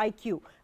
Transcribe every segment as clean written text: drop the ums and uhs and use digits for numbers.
IQ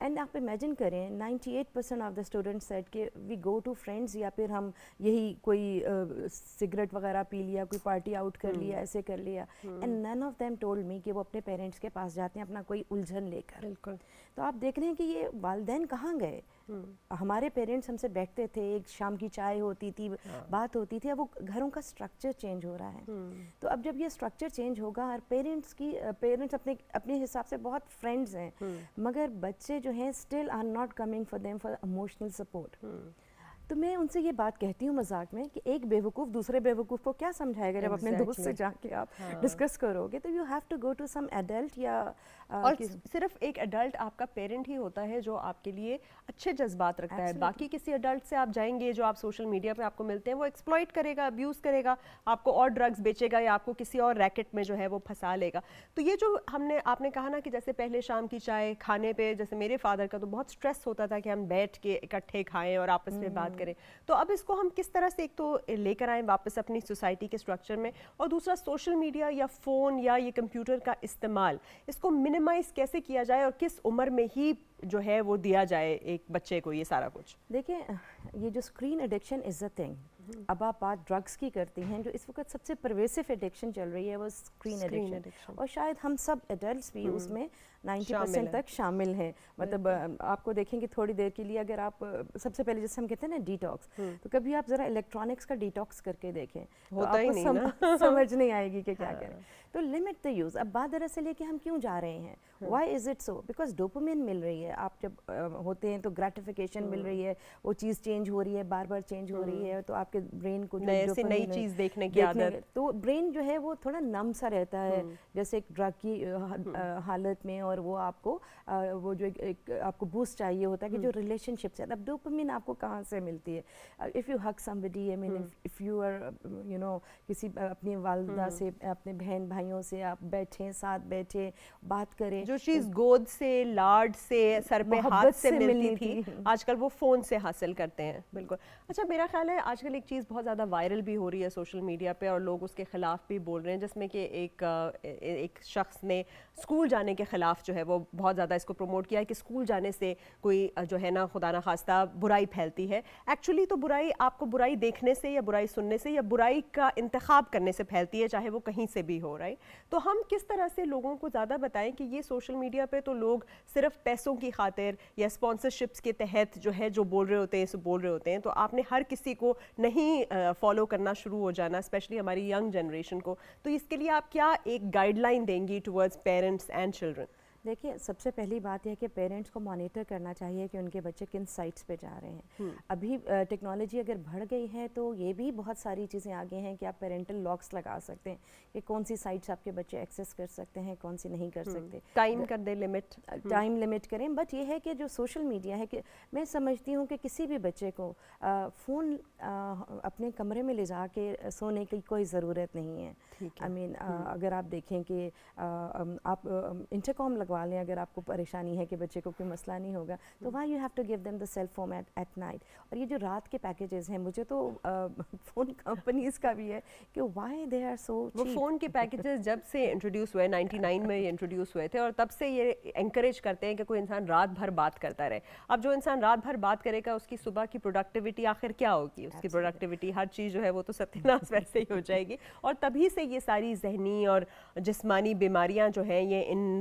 and آپ imagine کریں 98% of the students set کہ وی گو ٹو فرینڈز یا پھر ہم یہی کوئی سگریٹ وغیرہ پی لیا, کوئی پارٹی آؤٹ کر لیا, ایسے کر لیا, and none of them told me کہ وہ اپنے پیرنٹس کے پاس جاتے ہیں اپنا کوئی الجھن لے کر. بالکل. تو آپ دیکھ رہے ہیں کہ یہ والدین کہاں گئے. ہمارے پیرنٹس ہم سے بیٹھتے تھے, ایک شام کی چائے ہوتی تھی, بات ہوتی تھی. اب وہ گھروں کا اسٹرکچر چینج ہو رہا ہے. تو اب جب یہ اسٹرکچر چینج ہوگا اور پیرنٹس اپنے حساب سے بہت فرینڈز ہیں, مگر بچے جو ہیں still are not coming for them for emotional support. تو میں ان سے یہ بات کہتی ہوں مذاق میں کہ ایک بیوقوف دوسرے بیوقوف کو کیا سمجھائے گا. جب اپنے دوست سے جا کے آپ ڈسکس کرو گے تو you have to go to some adult. یا اور صرف ایک ایڈلٹ آپ کا پیرنٹ ہی ہوتا ہے جو آپ کے لیے اچھے جذبات رکھتا ہے. باقی کسی ایڈلٹ سے آپ جائیں گے جو آپ سوشل میڈیا پہ آپ کو ملتے ہیں, وہ ایکسپلائٹ کرے گا, ابیوز کرے گا, آپ کو اور ڈرگز بیچے گا یا آپ کو کسی اور ریکٹ میں جو ہے وہ پھنسا لے گا. تو یہ جو آپ نے کہا نا کہ جیسے پہلے شام کی چائے کھانے پہ, جیسے میرے فادر کا تو بہت اسٹریس ہوتا تھا کہ ہم بیٹھ کے اکٹھے کھائیں اور آپس میں بات کریں. تو اب اس کو ہم کس طرح سے ایک تو لے کر آئیں واپس اپنی سوسائٹی کے اسٹرکچر میں, اور دوسرا سوشل میڈیا یا فون یا یہ کمپیوٹر کا استعمال, اس کو منیمائز کیسے کیا جائے اور کس عمر میں ہی جو ہے وہ دیا جائے ایک بچے کو یہ سارا کچھ. دیکھیں یہ جو screen addiction is a thing. اب آپ بات ڈرگس کی کرتی ہیں, جو اس وقت سب سے پرویسو ایڈکشن چل رہی ہے وہ اسکرین ایڈکشن, اور شاید ہم سب ایڈلٹس بھی اس میں 90% تک شامل ہیں. مطلب آپ کو دیکھیں کہ تھوڑی دیر کے لیے اگر آپ سب سے پہلے جیسے ہم کہتے ہیں نا ڈیٹاکس, تو کبھی آپ ذرا الیکٹرانکس کا ڈیٹاکس کر کے دیکھیں تو آپ کو سمجھ نہیں آئے گی کہ کیا کریں. تو لمٹ دا یوز. اب بات دراصل ہے کہ ہم کیوں جا رہے ہیں, why is it so, because dopamine مل رہی ہے. آپ جب ہوتے ہیں تو گریٹیفیکیشن مل رہی ہے, وہ چیز چینج ہو رہی ہے, بار بار چینج ہو رہی ہے, تو آپ کے برین کو نئی چیز دیکھنے کی عادت, تو برین جو ہے وہ تھوڑا نم سا رہتا ہے جیسے ایک ڈرگ کی حالت میں, اور وہ آپ کو وہ جو ایک آپ کو بوسٹ چاہیے ہوتا ہے کہ جو ریلیشن شپس ہے. اب ڈوپامین آپ کو کہاں سے ملتی ہے؟ If you hug somebody, I mean if you are کسی اپنی والدہ سے, اپنے بہن بھائیوں سے آپ بیٹھیں, ساتھ بیٹھیں, بات کریں. جو چیز گود سے, لاڈ سے, سر پہ ہاتھ سے ملتی تھی, آج کل وہ فون سے حاصل کرتے ہیں. بالکل. اچھا, میرا خیال ہے آج کل ایک چیز بہت زیادہ وائرل بھی ہو رہی ہے سوشل میڈیا پہ, اور لوگ اس کے خلاف بھی بول رہے ہیں, جس میں کہ ایک شخص نے اسکول جانے کے خلاف جو ہے وہ بہت زیادہ اس کو پروموٹ کیا ہے کہ اسکول جانے سے کوئی جو ہے نا خدا نخواستہ برائی پھیلتی ہے. ایکچولی تو برائی آپ کو برائی دیکھنے سے یا برائی سننے سے یا برائی کا انتخاب کرنے سے پھیلتی ہے, چاہے وہ کہیں سے بھی ہو. رہا ہے. تو ہم کس طرح سے لوگوں کو زیادہ بتائیں کہ یہ سوشل میڈیا پہ تو لوگ صرف پیسوں کی خاطر یا اسپانسرشپس کے تحت جو ہے جو بول رہے ہوتے ہیں سو بول رہے ہوتے ہیں, تو آپ نے ہر کسی کو نہیں فالو کرنا شروع ہو جانا, اسپیشلی ہماری ینگ جنریشن کو. تو اس کے لیے آپ کیا ایک گائیڈ لائن دیں گی ٹورڈز پیرنٹس اینڈ چلڈرن؟ دیکھیے, سب سے پہلی بات یہ ہے کہ پیرنٹس کو مانیٹر کرنا چاہیے کہ ان کے بچے کن سائٹس پہ جا رہے ہیں. ابھی ٹیکنالوجی اگر بڑھ گئی ہے تو یہ بھی بہت ساری چیزیں آگے ہیں کہ آپ پیرنٹل لاکس لگا سکتے ہیں کہ کون سی سائٹس آپ کے بچے ایکسیس کر سکتے ہیں, کون سی نہیں کر سکتے. ٹائم کر دیں لمٹ, ٹائم لمٹ کریں. بٹ یہ ہے کہ جو سوشل میڈیا ہے, کہ میں سمجھتی ہوں کہ کسی بھی بچے کو فون اپنے کمرے میں لے جا کے سونے کی کوئی ضرورت نہیں ہے. آئی مین اگر آپ دیکھیں کہ آپ انٹرکام لگوا لیں اگر آپ کو پریشانی ہے کہ بچے کو کوئی مسئلہ نہیں ہوگا, تو why you have to give them the cell phone at night. اور یہ جو رات کے پیکیجز ہیں, مجھے تو فون کمپنیز کا بھی ہے کہ why they are so cheap. وہ فون کے پیکیجز جب سے انٹروڈیوس ہوئے 99 میں انٹروڈیوس ہوئے تھے, اور تب سے یہ انکریج کرتے ہیں کہ کوئی انسان رات بھر بات کرتا رہے. اب جو انسان رات بھر بات کرے گا اس کی صبح کی پروڈکٹیوٹی آخر کیا ہوگی؟ اس کی پروڈکٹیوٹی ہر چیز جو ہے وہ تو ستیہ ویسے ہی ہو جائے گی, اور تبھی سے یہ ساری ذہنی اور جسمانی بیماریاں جو ہیں یہ ان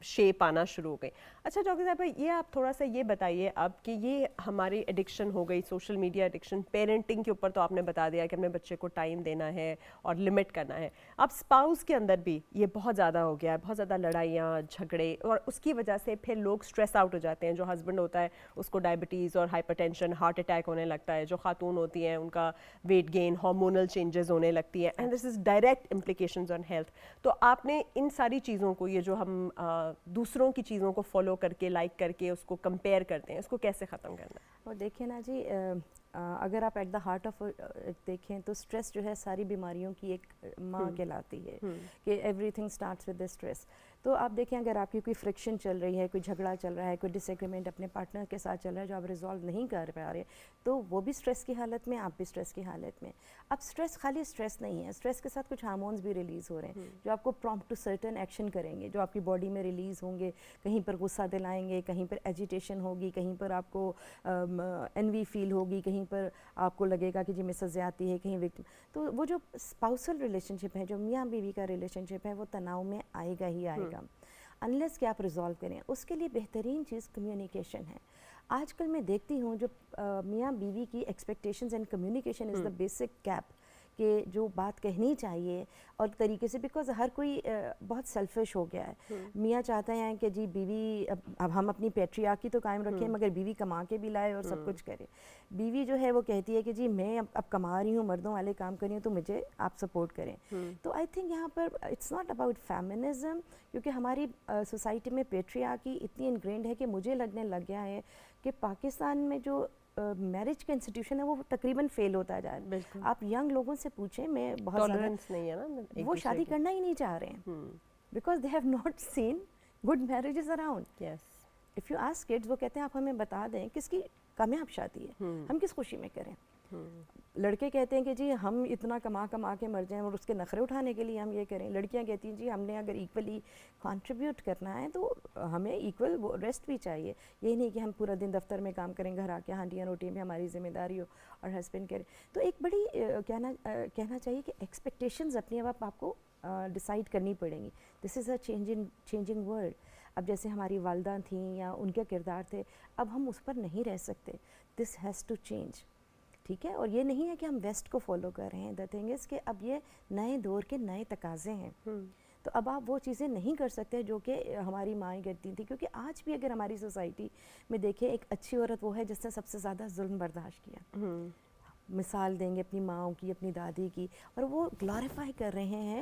شیپ آنا شروع ہو گئی. اچھا ڈاکٹر صاحب, یہ آپ تھوڑا سا یہ بتائیے اب کہ یہ ہماری ایڈکشن ہو گئی سوشل میڈیا ایڈکشن, پیرنٹنگ کے اوپر تو آپ نے بتا دیا کہ اپنے بچے کو ٹائم دینا ہے اور لمٹ کرنا ہے. اب اسپاؤس کے اندر بھی یہ بہت زیادہ ہو گیا ہے, بہت زیادہ لڑائیاں جھگڑے, اور اس کی وجہ سے پھر لوگ اسٹریس آؤٹ ہو جاتے ہیں. جو ہسبینڈ ہوتا ہے اس کو ڈائبٹیز اور ہائپر ٹینشن, ہارٹ اٹیک ہونے لگتا ہے. جو خاتون ہوتی ہیں ان کا ویٹ گین, ہارمونل چینجز ہونے لگتی ہیں, and this is direct implications on health. تو آپ نے ان ساری چیزوں کو, یہ جو ہم دوسروں کی چیزوں کو فالو کر کے, لائک کر کے اس کو کمپیئر کرتے ہیں, اس کو کیسے ختم کرنا ہے؟ اور دیکھیں نا جی, اگر آپ ایٹ دا ہارٹ آف دیکھیں تو اسٹریس جو ہے ساری بیماریوں کی ایک ماں کہلاتی ہے کہ every thing starts with the stress. تو آپ دیکھیں اگر آپ کی کوئی فرکشن چل رہی ہے, کوئی جھگڑا چل رہا ہے, کوئی ڈس ایگریمنٹ اپنے پارٹنر کے ساتھ چل رہا ہے جو آپ ریزالو نہیں کر پا رہے, تو وہ بھی اسٹریس کی حالت میں, آپ بھی اسٹریس کی حالت میں. اب اسٹریس خالی اسٹریس نہیں ہے, اسٹریس کے ساتھ کچھ ہارمونز بھی ریلیز ہو رہے ہیں جو آپ کو پرومپٹ ٹو سرٹن ایکشن کریں گے, جو آپ کی باڈی میں ریلیز ہوں گے. کہیں پر غصہ دلائیں گے, کہیں پر ایجیٹیشن ہوگی, کہیں پر آپ کو انوی فیل ہوگی, کہیں پر آپ کو لگے گا کہ جی میرے ساتھ زیادتی ہے, کہیں وکٹم. تو وہ جو اسپاؤسل ریلیشن شپ ہے, جو میاں بیوی کا ریلیشن شپ ہے, وہ تناؤ میں آئے گا ہی آئے گا انلیس کہ آپ ریزالو کریں. اس کے لیے بہترین چیز کمیونیکیشن ہے. آج کل میں دیکھتی ہوں جو میاں بیوی کی expectations and communication is the basic gap, کہ جو بات کہنی چاہیے اور طریقے سے, بیکاز ہر کوئی بہت سیلفش ہو گیا ہے. میاں چاہتے ہیں کہ جی بیوی اب ہم اپنی پیٹریارکی تو قائم رکھیں مگر بیوی کما کے بھی لائے اور سب کچھ کرے. بیوی جو ہے وہ کہتی ہے کہ جی میں اب کما رہی ہوں, مردوں والے کام کر رہی ہوں, تو مجھے آپ سپورٹ کریں. تو آئی تھنک یہاں پر اٹس ناٹ اباؤٹ فیمنزم, کیونکہ ہماری سوسائٹی میں پیٹریارکی اتنی انگرینڈ ہے کہ مجھے لگنے لگ گیا ہے کہ پاکستان میں جو میرج کا انسٹیٹیوشن ہے وہ تقریباً فیل ہوتا جا رہا ہے. آپ ینگ لوگوں سے پوچھیں, میں بہت ٹالرنس نہیں ہے نا, وہ شادی کرنا ہی نہیں چاہ رہے ہیں because they have not seen good marriages around. If you ask kids, وہ کہتے ہیں آپ ہمیں بتا دیں کس کی کامیاب شادی ہے, ہم کس خوشی میں کریں. لڑکے کہتے ہیں کہ جی ہم اتنا کما کے مر جائیں اور اس کے نخرے اٹھانے کے لیے ہم یہ کریں. لڑکیاں کہتی ہیں جی ہم نے اگر ایکولی کنٹریبیوٹ کرنا ہے تو ہمیں ایکول ریسٹ بھی چاہیے. یہی نہیں کہ ہم پورا دن دفتر میں کام کریں, گھر آ کے ہانڈیاں روٹیاں بھی ہماری ذمہ داری ہو اور ہسبینڈ کرے. تو ایک بڑی کہنا چاہیے کہ ایکسپیکٹیشنز اپنی اب آپ کو ڈیسائیڈ کرنی پڑیں گی. دس از اے چینجنگ ورلڈ. اب جیسے ہماری والدہ تھیں یا ان کے کردار تھے, اب ہم اس پر نہیں رہ سکتے. This has to change. ٹھیک ہے, اور یہ نہیں ہے کہ ہم ویسٹ کو فالو کر رہے ہیں. دا تھنگ از کہ اب یہ نئے دور کے نئے تقاضے ہیں, تو اب آپ وہ چیزیں نہیں کر سکتے جو کہ ہماری مائیں کرتی تھیں. کیونکہ آج بھی اگر ہماری سوسائٹی میں دیکھیں, ایک اچھی عورت وہ ہے جس نے سب سے زیادہ ظلم برداشت کیا. مثال دیں گے اپنی ماؤں کی, اپنی دادی کی, اور وہ گلوریفائی کر رہے ہیں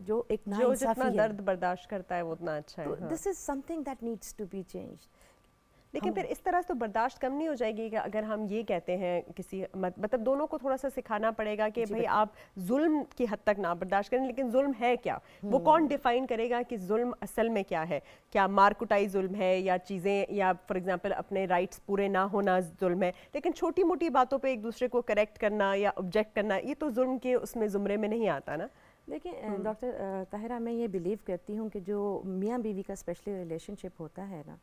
جو ایک ناانصافی ہے. جو جتنا درد برداشت کرتا ہے وہ اتنا اچھا ہے. تو this is something that needs to be changed. لیکن پھر اس طرح تو برداشت کم نہیں ہو جائے گی کہ اگر ہم یہ کہتے ہیں کسی, مطلب دونوں کو تھوڑا سا سکھانا پڑے گا کہ بھئی آپ ظلم کی حد تک نہ برداشت کریں, لیکن ظلم ہے کیا, وہ کون ڈیفائن کرے گا کہ ظلم اصل میں کیا ہے. کیا مار کٹائی ظلم ہے, یا چیزیں, یا فار ایگزامپل اپنے رائٹس پورے نہ ہونا ظلم ہے. لیکن چھوٹی موٹی باتوں پہ ایک دوسرے کو کریکٹ کرنا یا آبجیکٹ کرنا, یہ تو ظلم کے اس میں زمرے میں نہیں آتا نا. دیکھیں ڈاکٹر طاہرہ, میں یہ بلیو کرتی ہوں کہ جو میاں بیوی کا اسپیشلی ریلیشن شپ ہوتا ہے نا,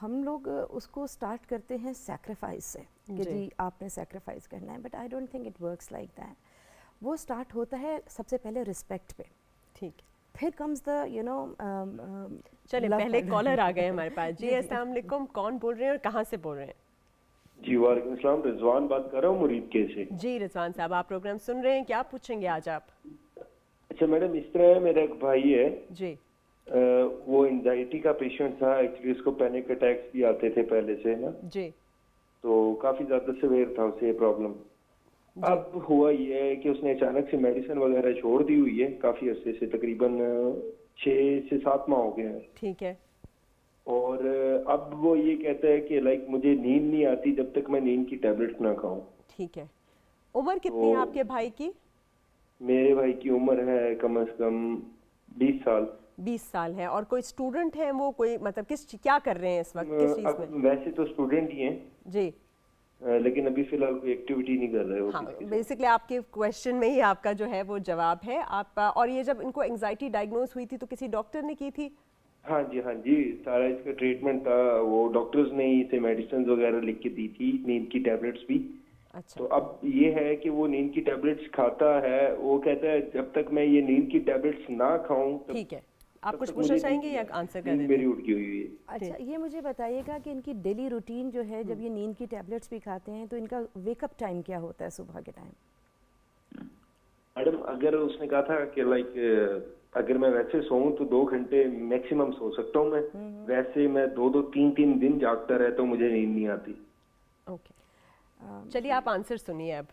ہم لوگ اس کو سٹارٹ کرتے ہیں سیکریفائس سے کہ جی آپ نے سیکریفائس کرنا ہے. But I don't think it works like that. وہ سٹارٹ ہوتا ہے سب سے پہلے رسپیکٹ پہ. ٹھیک ہے, پھر کمز دا چلیں پہلے کالر آ گئے ہمارے پاس. جی السلام علیکم, کون بول رہے ہیں اور کہاں سے بول رہے ہیں؟ جی وعلیکم السلام, رضوان بات کر رہا ہوں مرید کے سے. جی رضوان صاحب, آپ پروگرام سن رہے ہیں, کیا پوچھیں گے آج آپ؟ اچھا میڈم, اس طرح ہے, میرا ایک بھائی ہے, جی وہ انزائٹی کا پیشنٹ تھا. ایکچولی اس کو پینک اٹیکس بھی آتے تھے پہلے سے نا, جی, تو کافی زیادہ سیویئر تھا اسے پرابلم. اب ہوا یہ ہے کہ اس نے اچانک سے میڈیسن وغیرہ چھوڑ دی ہوئی ہے کافی عرصے سے, تقریباً 6 سے 7 ماہ ہو گئے ہیں. ٹھیک ہے. اور اب وہ یہ کہتا ہے کہ لائک مجھے نیند نہیں آتی جب تک میں نیند کی ٹیبلٹس نہ کھاؤں. ٹھیک ہے. عمر کتنی ہے آپ کے بھائی کی؟ میرے بھائی کی عمر ہے کم از کم 20 سال. 20 سال ہے. اور کوئی اسٹوڈنٹ ہے وہ, کوئی مطلب کیا کر رہے ہیں اس وقت, کس چیز میں؟ ویسے تو اسٹوڈنٹ ہی ہیں جی, لیکن ابھی فی الحال کوئی ایکٹیویٹی نہیں کر رہے ہو. ہاں بیسکلی آپ کے کویشچن میں ہی آپ کا جو ہے وہ جواب ہے. آپ, اور یہ جب ان کو انگزائٹی ڈائگنوز ہوئی تھی تو کسی ڈاکٹر نے کی تھی؟ ہاں جی, سارا اس کا ٹریٹمنٹ تھا, وہ ڈاکٹرز نے اسے میڈیسنز وغیرہ لکھ کے دی تھی, نیند کی ٹیبلٹس بھی. اچھا. تو اب یہ ہے کہ وہ نیند کی ٹیبلٹس کھاتا ہے, وہ کہتا ہے جب تک میں یہ نیند کی ٹیبلٹس نہ کھاؤں. ٹھیک ہے, آپ کچھ پوچھنا چاہیں گے یا آنسر کر دیں؟ میری اٹھ گئی ہوئی ہے. اچھا, یہ مجھے بتائیے گا کہ ان کی ڈیلی روٹین جو ہے, جب یہ نیند کی ٹیبلٹس بھی کھاتے ہیں تو ان کا ویک اپ ٹائم کیا ہوتا ہے صبح کے ٹائم؟ میڈم اگر اس نے کہا تھا کہ لائک اگر میں ویسے سوؤں تو 2 گھنٹے میکسیمم سو سکتا ہوں میں, ویسے میں 2 3 دن جاگتا رہتا ہوں, مجھے نیند نہیں آتی. اوکے, چلیے آپ آنسر سنیے اب.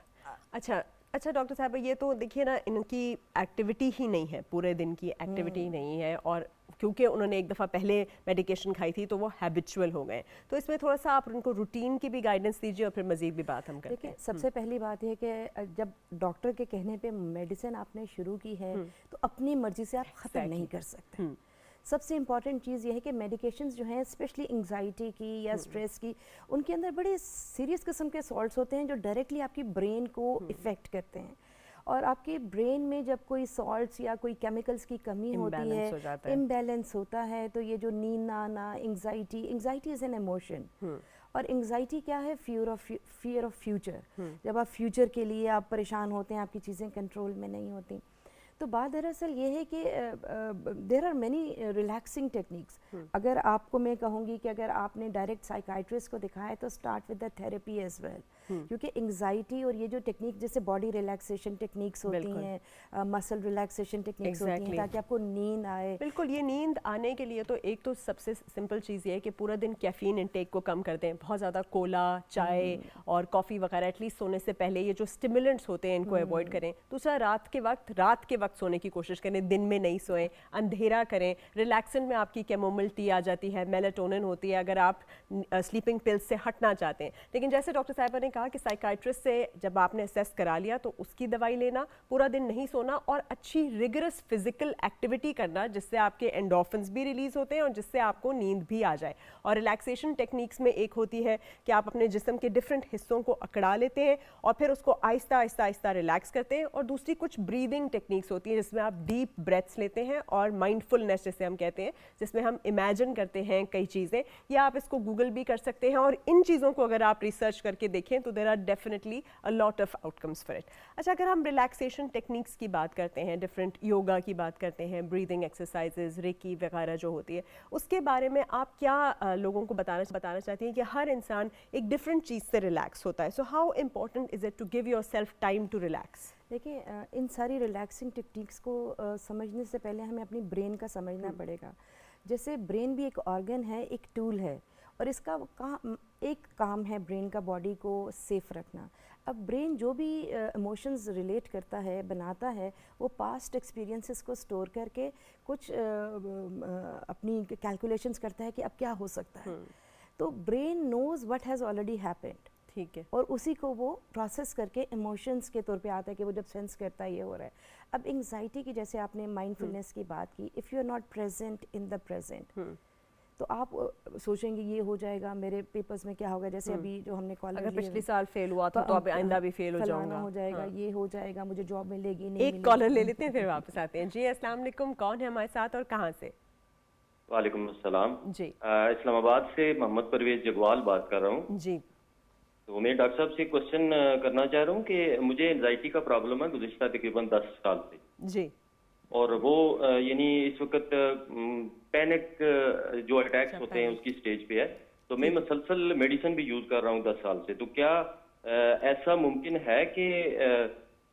اچھا, اچھا ڈاکٹر صاحبہ یہ تو دیکھیے نا ان کی ایکٹیویٹی ہی نہیں ہے, پورے دن کی ایکٹیویٹی نہیں ہے, اور کیونکہ انہوں نے ایک دفعہ پہلے میڈیکیشن کھائی تھی تو وہ ہیبچول ہو گئے, تو اس میں تھوڑا سا آپ ان کو روٹین کی بھی گائیڈنس دیجیے اور پھر مزید بھی بات ہم کرتے دیکھیں ہیں. سب سے پہلی بات یہ کہ جب ڈاکٹر کے کہنے پہ میڈیسن آپ نے شروع کی ہے تو اپنی مرضی سے آپ ختم نہیں کر سکتے. سب سے امپورٹنٹ چیز یہ ہے کہ میڈیکیشنز جو ہیں اسپیشلی انگزائٹی کی یا اسٹریس کی, ان کے اندر بڑے سیریس قسم کے سالٹس ہوتے ہیں جو ڈائریکٹلی آپ کی برین کو افیکٹ کرتے ہیں, اور آپ کے برین میں جب کوئی سالٹس یا کوئی کیمیکلز کی کمی ہوتی ہے, امبیلنس ہوتا ہے, تو یہ جو نیند نہ آنا, انگزائٹی از این ایموشن, اور انگزائٹی کیا ہے, فیئر آف فیوچر. جب آپ فیوچر کے لیے آپ پریشان ہوتے ہیں, آپ کی چیزیں کنٹرول میں نہیں ہوتی, تو بات دراصل یہ ہے کہ there are many relaxing techniques. اگر آپ کو میں کہوں گی کہ اگر آپ نے ڈائریکٹ سائیکائٹرسٹ کو دکھایا ہے تو start with the therapy as well, کیونکہ انگزائٹی اور یہ جو ٹیکنیک جیسے باڈی ریلیکسیشن ٹیکنیکس ہوتی ہیں, مسل ریلیکسیشن ٹیکنیکس ہوتی ہیں تاکہ آپ کو نیند آئے. بالکل, یہ نیند آنے کے لیے تو ایک تو سب سے سمپل چیز یہ ہے کہ پورا دن کیفین انٹیک کو کم کر دیں, بہت زیادہ کولا, چائے اور کافی وغیرہ ایٹ لیسٹ سونے سے پہلے یہ جو اسٹیمولنٹس ہوتے ہیں ان کو اوائڈ کریں. دوسرا رات کے وقت سونے کی کوشش کریں, دن میں نہیں سوئیں, اندھیرا کریں. ریلیکسنٹ میں آپ کی کیمومل ٹی آ جاتی ہے, میلاٹونن ہوتی ہے اگر آپ سلیپنگ پلز سے ہٹنا چاہتے ہیں. لیکن جیسے ڈاکٹر صاحبہ نے کہا کہ سائیکائٹرسٹ سے جب آپ نے اسیس کرا لیا تو اس کی دوائی لینا, پورا دن نہیں سونا, اور اچھی ریگرس فزیکل ایکٹیویٹی کرنا جس سے آپ کے اینڈورفنز بھی ریلیز ہوتے ہیں اور جس سے آپ کو نیند بھی آ جائے. اور ریلیکسیشن ٹیکنیکس میں ایک ہوتی ہے کہ آپ اپنے جسم کے ڈفرینٹ حصوں کو اکڑا لیتے ہیں اور پھر اس کو آہستہ آہستہ آہستہ ریلیکس کرتے ہیں, اور دوسری کچھ بریدنگ ٹیکنیکس ہوتی ہیں جس میں آپ ڈیپ بریتھس لیتے ہیں اور مائنڈفلنس جسے ہم کہتے ہیں, جس میں ہم امیجن کرتے ہیں کئی چیزیں, یا آپ اس کو گوگل بھی کر سکتے ہیں, اور ان چیزوں کو اگر آپ ریسرچ کر کے دیکھیں تو there are definitely a lot of outcomes for it. اچھا, اگر ہم ریلیکسیشن ٹیکنیکس کی بات کرتے ہیں, ڈفرینٹ یوگا کی بات کرتے ہیں, بریدنگ ایکسرسائزز, ریکی وغیرہ جو ہوتی ہے, اس کے بارے میں آپ کیا لوگوں کو بتانا چاہتی ہیں کہ ہر انسان ایک ڈفرینٹ چیز سے ریلیکس ہوتا ہے, so how important is it to give yourself time to relax? دیکھیں ان ساری ریلیکسنگ ٹیکنیکس کو سمجھنے سے پہلے ہمیں اپنی برین کا سمجھنا پڑے گا. جیسے برین بھی ایک آرگن ہے, ایک ٹول ہے, اور اس کا ایک کام ہے برین کا باڈی کو سیف رکھنا. اب برین جو بھی ایموشنز ریلیٹ کرتا ہے, بناتا ہے, وہ پاسٹ ایکسپیرینسز کو سٹور کر کے کچھ اپنی کیلکولیشنز کرتا ہے کہ اب کیا ہو سکتا ہے. تو brain knows what has already happened, ٹھیک ہے, اور اسی کو وہ پروسیس کر کے ایموشنز کے طور پہ آتا ہے کہ وہ جب سینس کرتا ہے یہ ہو رہا ہے. اب انگزائٹی کی جیسے آپ نے مائنڈ فلنس کی بات کی, if you are not present in the present, تو آپ سوچیں گے یہ ہو جائے گا, میرے پیپرز میں کیا ہوگا, جیسے ابھی جو ہم نے کالج اگر پچھلے سال فیل ہوا تھا تو اب آئندہ بھی فیل ہو جاؤں گا, ہو جائے گا, یہ ہو جائے گا, مجھے جاب ملے گی نہیں. ایک کالر لے لیتے ہیں پھر واپس آتے ہیں. جی السلام علیکم, کون ہے ہمارے ساتھ اور کہاں سے؟ وعلیکم السلام. جی اسلام آباد سے محمد پرویز جگوال بات کر رہا ہوں. جی, تو میں ڈاکٹر صاحب سے کوشچن کرنا چاہ رہا ہوں کہ مجھے انزائٹی کا پرابلم ہے گزشتہ تقریباً 10 سال سے. جی, اور وہ یعنی اس وقت پینک جو اٹیکس ہوتے ہیں اس کی سٹیج پہ ہے, تو میں مسلسل میڈیسن بھی یوز کر رہا ہوں 10 سال سے. تو کیا ایسا ممکن ہے کہ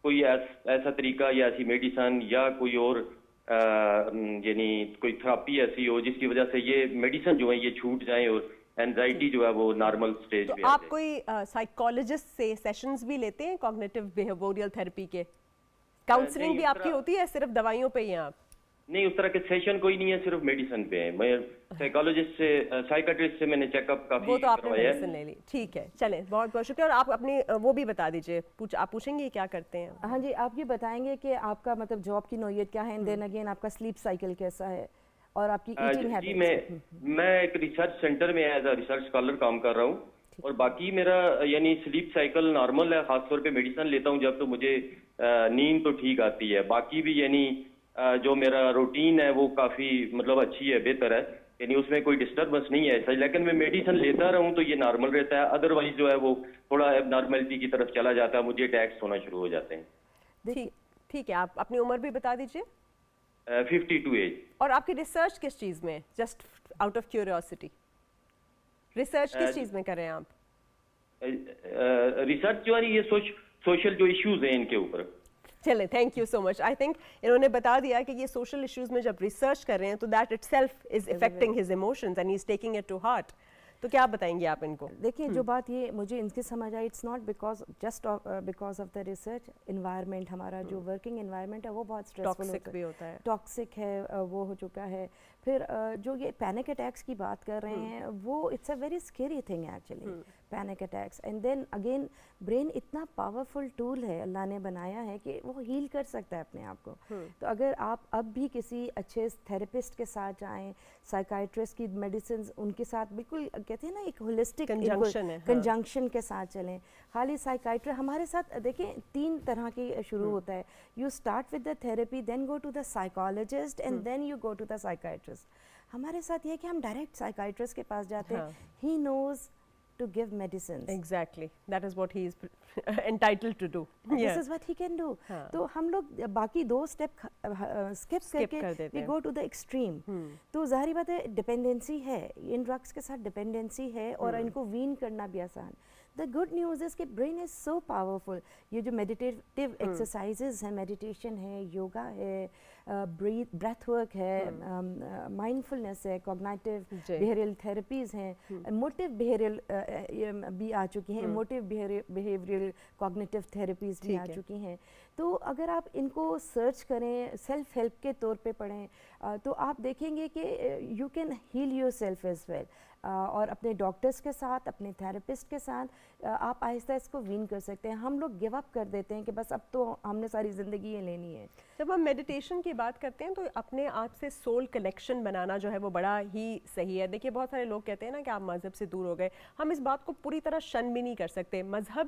کوئی ایسا طریقہ یا ایسی میڈیسن یا کوئی اور یعنی کوئی تھراپی ایسی ہو جس کی وجہ سے یہ میڈیسن جو ہے یہ چھوٹ جائیں اور اینزائٹی جو ہے وہ نارمل سٹیج پہ آ جائے؟ آپ کوئی سائیکالوجسٹ سے سیشنز بھی لیتے ہیں کوگنیٹو بیہیویئرل تھراپی کے؟ کاؤنسلنگ بھی آپ کی ہوتی ہے, صرف دوائیوں پہ ہی ہیں آپ؟ نہیں, اس طرح کے سیشن کوئی نہیں ہے, صرف میڈیسن پہ ہے. میں سائیکالوجسٹ سے سائیکٹرسٹ سے میں نے چیک اپ کافی وہ تو آپ نے کروایا ہے. میڈیسن لے لی, ٹھیک ہے, چلیں بہت بہت شکریہ. اور آپ اپنی وہ بھی بتا دیجئے, آپ پوچھیں گے کیا کرتے ہیں؟ ہاں جی, آپ یہ بتائیں گے کہ آپ کا مطلب جاب کی نوعیت کیا ہے, اینڈ دین اگین آپ کا سلیپ سائیکل کیسا ہے, اور آپ کی ایٹنگ ہیبٹس؟ جی, میں ایک ریسرچ سینٹر میں ایز اے ریسرچ اسکالر کام کر رہا ہوں, اور باقی میرا یعنی سلیپ سائیکل نارمل ہے. خاص طور پہ میڈیسن لیتا ہوں جب تو مجھے نیند تو ٹھیک آتی ہے. باقی بھی یعنی جو میرا روٹین ہے وہ کافی مطلب اچھی ہے, بہتر ہے, یعنی اس میں کوئی ڈسٹربنس نہیں ہے ایسا. لیکن میں میڈیسن لیتا رہوں تو یہ نارمل رہتا ہے, ادروائز جو ہے وہ تھوڑا اب نارملٹی کی طرف چلا جاتا ہے, مجھے اٹیکس ہونا شروع ہو جاتے ہیں. ٹھیک ہے, آپ اپنی عمر بھی بتا دیجئے. 52 ایج. اور آپ کی ریسرچ کس چیز میں, just out of curiosity research کس چیز میں کر رہے ہیں آپ؟ ریسرچ جو ہے یہ سوشل جو ایشوز ہیں ان کے اوپر. چلیں, thank you so much. I think انہوں نے بتا دیا کہ یہ سوشل ایشوز میں جب ریسرچ کر رہے ہیں تو that itself is affecting his emotions and he is taking it to heart. تو کیا بتائیں گے آپ ان کو؟ دیکھیں جو بات یہ مجھے ان کی سمجھ آئی, it's not because of the research environment, ہمارا جو ورکنگ انوائرمنٹ ہے وہ بہت اسٹریسفل ہوتا ہے, ٹاکسک ہے, وہ ہو چکا ہے. پھر جو یہ پینک اٹیکس کی بات کر رہے ہیں وہ it's a very scary thing actually, panic attacks. And then again brain اتنا پاورفل ٹول ہے اللہ نے بنایا ہے کہ وہ ہیل کر سکتا ہے اپنے آپ کو. تو اگر آپ اب بھی کسی اچھے تھراپسٹ کے ساتھ جائیں, سائیکائٹرسٹ کی میڈیسنز ان کے ساتھ بالکل کہتے ہیں نا ایک ہولسٹک کنجنکشن کے ساتھ چلیں. خالی سائیکائٹر ہمارے ساتھ دیکھیں 3 طرح کی شروع ہوتا ہے. You start with the therapy, then go to the psychologist and then you go to the psychiatrist. ہمارے ساتھ یہ کہ ہم ڈائریکٹ سائیکائٹرسٹ کے پاس جاتے ہیں. ہی نوز to give medicines. Exactly. That is what he is entitled to do. This is what he can do. تو ہم لوگ باقی 2 اسٹیپ اسکپ کر کے we go to the extreme. تو ظاہری بات ہے ڈپینڈنسی ہے, ان ڈرگس کے ساتھ ڈپینڈنسی ہے اور ان کو وین کرنا بھی آسان. The good news is کہ برین از سو پاورفل. یہ جو میڈیٹیو ایکسرسائزز ہیں, میڈیٹیشن ہے, یوگا ہے, بریتھ ورک ہے, مائنڈفلنس ہے, کوگنیٹیو بیہیویئرل تھراپیز ہیں, موٹیو بیہیویئرل بھی آ چکی ہیں, موٹیو بیہیویئرل کوگنیٹیو تھراپیز بھی آ چکی ہیں. تو اگر آپ ان کو سرچ کریں, سیلف ہیلپ کے طور پہ پڑھیں, تو آپ دیکھیں گے کہ you can heal yourself as well. اور اپنے ڈاکٹرس کے ساتھ, اپنے تھراپسٹ کے ساتھ آپ آہستہ اس کو وین کر سکتے ہیں. ہم لوگ گیو اپ کر دیتے ہیں کہ بس اب تو ہم نے ساری زندگی یہ لینی ہے. جب ہم میڈیٹیشن کی بات کرتے ہیں تو اپنے آپ سے سول کنیکشن بنانا جو ہے وہ بڑا ہی صحیح ہے. دیکھیے بہت سارے لوگ کہتے ہیں نا کہ آپ مذہب سے دور ہو گئے. ہم اس بات کو پوری طرح شن بھی نہیں کر سکتے. مذہب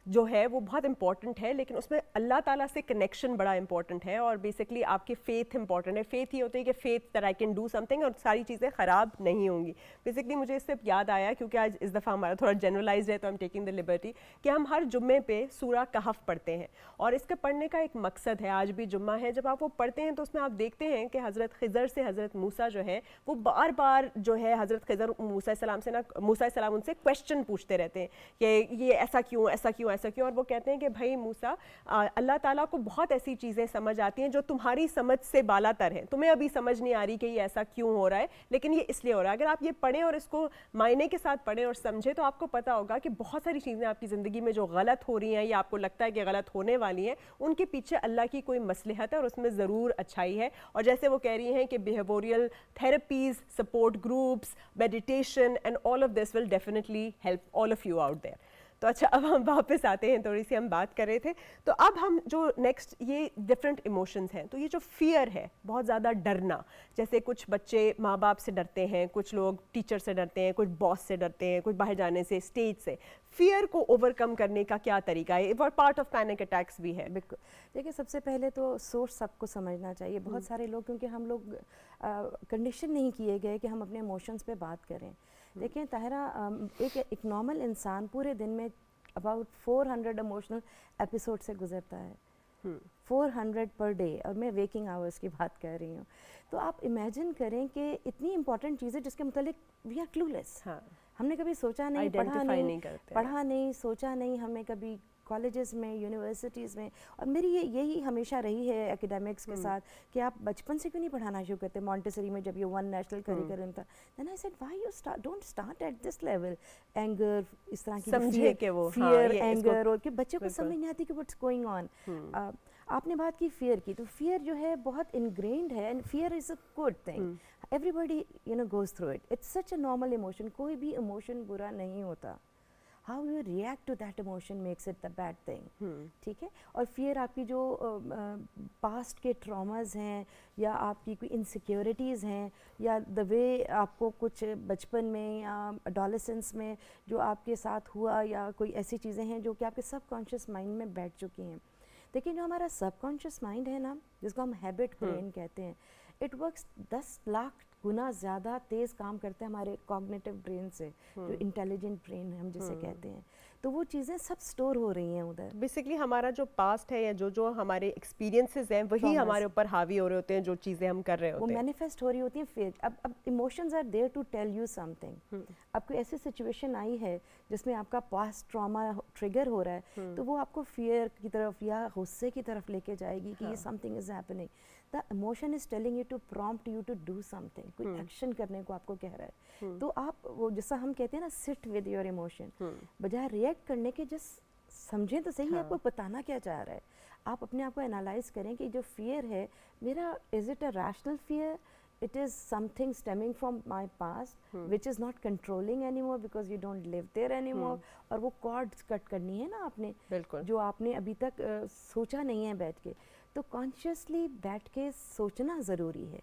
جو ہے وہ بہت امپورٹنٹ ہے, لیکن اس میں اللہ تعالیٰ سے کنیکشن بڑا امپورٹنٹ ہے, اور بیسکلی آپ کی فیتھ امپورٹنٹ ہے. فیتھ ہی ہوتی ہے کہ faith that I can do some thing, اور ساری چیزیں خراب نہیں ہوں گی. بیسکلی مجھے اس سے یاد آیا, کیونکہ آج اس دفعہ ہمارا تھوڑا جنرلائزڈ ہے تو ہم ٹیکنگ دا لبرٹی, کہ ہم ہر جمعے پہ سورہ کہف پڑھتے ہیں, اور اس کے پڑھنے کا ایک مقصد ہے. آج بھی جمعہ ہے, جب آپ وہ پڑھتے ہیں تو اس میں آپ دیکھتے ہیں کہ حضرت خضر سے حضرت موسیٰ جو ہے وہ بار بار جو ہے حضرت خضر موسیٰ السلام سے موسیٰ السلام ان سے کویشچن پوچھتے رہتے ہیں کہ یہ ایسا کیوں, ایسا کیوں, ایسا کیوں. اور وہ کہتے ہیں کہ بھائی موسیٰ, اللہ تعالیٰ کو بہت ایسی چیزیں سمجھ آتی ہیں جو تمہاری سمجھ سے بالا تر ہیں. تمہیں ابھی سمجھ نہیں آ رہی کہ یہ ایسا کیوں ہو رہا ہے, لیکن یہ اس لیے ہو رہا ہے. اگر آپ یہ پڑھیں اور اس کو معنی کے ساتھ پڑھیں اور سمجھیں تو آپ کو پتہ ہوگا کہ بہت ساری چیزیں آپ کی زندگی میں جو غلط ہو رہی ہیں یا آپ کو لگتا ہے کہ غلط ہونے والی ہیں, ان کے پیچھے اللہ کی کوئی مصلحت ہے اور اس میں ضرور اچھائی ہے. اور جیسے وہ کہہ رہی ہیں کہ behavioural therapies, support groups, meditation and all of this will definitely help all of you out there. تو اچھا, اب ہم واپس آتے ہیں, تھوڑی سی ہم بات کر رہے تھے. تو اب ہم جو نیکسٹ یہ ڈفرینٹ ایموشنز ہیں, تو یہ جو فیئر ہے, بہت زیادہ ڈرنا, جیسے کچھ بچے ماں باپ سے ڈرتے ہیں, کچھ لوگ ٹیچر سے ڈرتے ہیں, کچھ باس سے ڈرتے ہیں, کچھ باہر جانے سے, اسٹیج سے. فیئر کو اوور کم کرنے کا کیا طریقہ ہے؟ وہ پارٹ آف پینک اٹیکس بھی ہے. بالکل. دیکھیے سب سے پہلے تو سورس سب کو سمجھنا چاہیے. بہت سارے لوگ, کیونکہ ہم لوگ کنڈیشن نہیں کیے گئے کہ ہم اپنے ایموشنس پہ بات کریں. دیکھیں طاہرہ, ایک نارمل انسان پورے دن میں اباؤٹ 400 ایموشنل ایپیسوڈ سے گزرتا ہے. 400 پر ڈے, اور میں ویکنگ آورس کی بات کر رہی ہوں. تو آپ امیجن کریں کہ اتنی امپورٹنٹ چیزیں جس کے متعلق وی آر کلولیس. ہم نے کبھی سوچا نہیں, پڑھا نہیں, سوچا نہیں, ہمیں کبھی کالجز میں, یونیورسٹیز میں. اور میری یہی ہمیشہ رہی ہے ایکیڈیمکس کے ساتھ کہ آپ بچپن سے کیوں نہیں پڑھانا شروع کرتے. مونٹیسری میں جب یہ 1 نیشنل کریکولم تھا, then I said why you don't start at this level. Anger, اس طرح کی سمجھے کہ وہ فیئر, اینگر, اور کہ بچوں کو سمجھ نہیں آتی کہ واٹس گوئنگ آن. آپ نے بات کی فیئر کی, تو فیئر جو ہے بہت انگرینڈ ہے, and fear is a good thing. Everybody goes through it. It's such a normal emotion. کوئی بھی ایموشن برا نہیں ہوتا. How you react to that emotion makes it the bad thing. ٹھیک ہے. اور فیئر آپ کی جو پاسٹ کے ٹراماز ہیں, یا آپ کی کوئی انسیکیورٹیز ہیں, یا دا وے آپ کو کچھ بچپن میں یا اڈولسنس میں جو آپ کے ساتھ ہوا, یا کوئی ایسی چیزیں ہیں جو کہ آپ کے سب کانشیس مائنڈ میں بیٹھ چکی ہیں. لیکن جو ہمارا سب کانشیس مائنڈ ہے نا, جس کو ہم ہیبٹ برین کہتے ہیں, اٹ ورکس 10 لاکھ گنا زیادہ تیز کام کرتے ہیں ہمارے کوگنیٹو برین سے, جو انٹیلیجنٹ برین ہم جسے کہتے ہیں. تو وہ چیزیں سب سٹور ہو رہی ہیں ادھر. بیسکلی ہمارا جو پاسٹ ہے یا جو ہمارے ایکسپیرینسز ہیں وہی ہمارے اوپر حاوی ہو رہے ہوتے ہیں, جو چیزیں ہم کر رہے وہ ہوتے ہیں. مینیفیسٹ ہو رہی ہوتی ہیں پھر. اب emotions are there to tell you something. اب کوئی ایسی سچویشن آئی ہے جس میں آپ کا پاسٹ ٹراما ٹریگر ہو رہا ہے, تو وہ آپ کو فیئر کی طرف یا غصے کی طرف لے کے جائے گی کہ یہ something is happening. The emotion is telling you to prompt you to do something, کوئی ایکشن کرنے کو آپ کو کہہ رہا ہے. تو آپ وہ جیسا ہم کہتے ہیں نا سٹ ود یور ایموشن, بجائے ریئیکٹ کرنے کے جسٹ سمجھیں تو صحیح آپ کو بتانا کیا چاہ رہا ہے. آپ اپنے آپ کو انالائز کریں کہ جو فیئر ہے میرا, is it a rational fear, it is something stemming from my past which is not controlling anymore because you don't live there anymore. اور وہ cords کٹ کرنی ہے نا آپ نے, جو آپ نے ابھی تک سوچا نہیں ہے بیٹھ کے, تو کانشیسلی بیٹھ کے سوچنا ضروری ہے.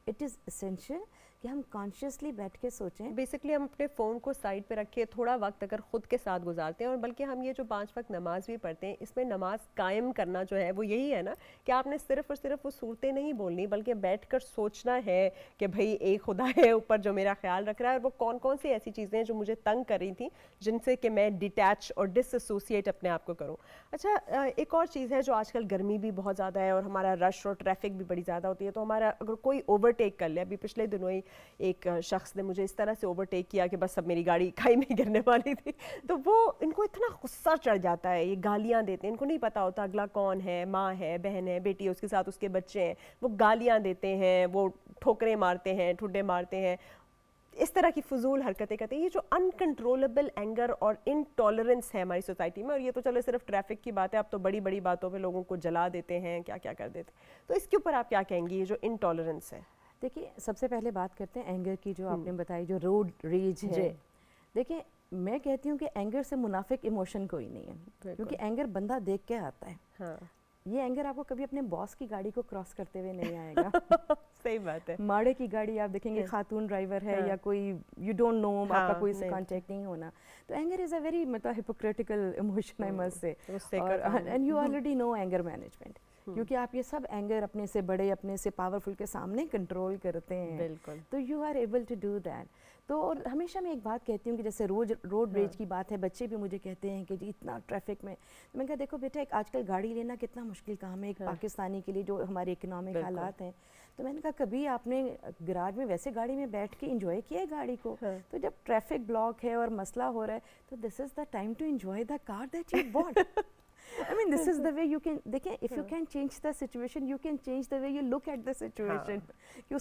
اٹ از اسینشیل کہ ہم کانشیسلی بیٹھ کے سوچیں. بیسکلی ہم اپنے فون کو سائڈ پہ رکھ کے تھوڑا وقت اگر خود کے ساتھ گزارتے ہیں, اور بلکہ ہم یہ جو 5 وقت نماز بھی پڑھتے ہیں, اس میں نماز قائم کرنا جو ہے وہ یہی ہے نا کہ آپ نے صرف اور صرف وہ صورتیں نہیں بولنی, بلکہ بیٹھ کر سوچنا ہے کہ بھئی ایک خدا ہے اوپر جو میرا خیال رکھ رہا ہے, اور وہ کون کون سی ایسی چیزیں ہیں جو مجھے تنگ کر رہی تھیں جن سے کہ میں ڈیٹیچ اور ڈس ایسوسیٹ اپنے آپ کو کروں. اچھا, ایک اور چیز ہے جو آج کل گرمی بھی بہت زیادہ ہے اور ہمارا رش اور ٹریفک بھی بڑی زیادہ ہوتی ہے, تو ہمارا اگر کوئی اوورٹیک کر لے, ابھی پچھلے دنوں ہی ایک شخص نے مجھے اس طرح سے اوورٹیک کیا کہ بس اب میری گاڑی کھائی میں گرنے والی تھی, تو وہ ان کو اتنا غصہ چڑھ جاتا ہے, یہ گالیاں دیتے ہیں, ان کو نہیں پتا ہوتا اگلا کون ہے, ماں ہے, بہن ہے, بیٹی ہے, اس کے ساتھ اس کے بچے ہیں, وہ گالیاں دیتے ہیں, وہ ٹھوکریں مارتے ہیں, ٹھڈے مارتے ہیں, اس طرح کی فضول حرکتیں کرتے ہیں. یہ جو انکنٹرولبل اینگر اور انٹالرنس ہے ہماری سوسائٹی میں, اور یہ تو چلو صرف ٹریفک کی بات ہے, اب تو بڑی بڑی باتوں پہ لوگوں کو جلا دیتے ہیں, کیا کیا کر دیتے ہیں, تو اس کے اوپر آپ کیا کہیں گی یہ جو انٹالرنس ہے؟ دیکھیے, سب سے پہلے بات کرتے ہیں اینگر کی, جو آپ نے بتائی جو روڈ ریج ہے. دیکھیں, میں کہتی ہوں کہ اینگر سے منافق ایموشن کوئی نہیں ہے, کیونکہ اینگر بندہ دیکھ کے آتا ہے. یہ اینگر آپ کو کبھی اپنے باس کی گاڑی کو کراس کرتے ہوئے نہیں آئے گا. صحیح بات ہے. ماڑے کی گاڑی آپ دیکھیں گے, خاتون ڈرائیور ہے یا کوئی یو ڈونٹ نو, آپ کا کوئی سے کانٹیکٹ نہیں ہونا. تو اینگر از اے ویری مطلب hypocritical emotion, I must say. And you already know anger management, کیونکہ آپ یہ سب اینگر اپنے سے بڑے, اپنے سے پاورفل کے سامنے کنٹرول کرتے ہیں. بالکل. تو you are able to do that. تو اور ہمیشہ میں ایک بات کہتی ہوں کہ جیسے روڈ ریج کی بات ہے, بچے بھی مجھے کہتے ہیں کہ جی اتنا ٹریفک میں. میں کہا دیکھو بیٹا, آج کل گاڑی لینا کتنا مشکل کام ہے ایک پاکستانی کے لیے, جو ہمارے اکنامک حالات ہیں. تو میں نے کہا کبھی آپ نے گراج میں ویسے گاڑی میں بیٹھ کے انجوائے کیا ہے گاڑی کو؟ تو جب ٹریفک بلاک ہے اور مسئلہ ہو رہا ہے, تو this is the time to enjoy the car that you bought. I mean, this is the way you can, دیکھیں, if you can change the situation, you can change the way you look at the situation. کہ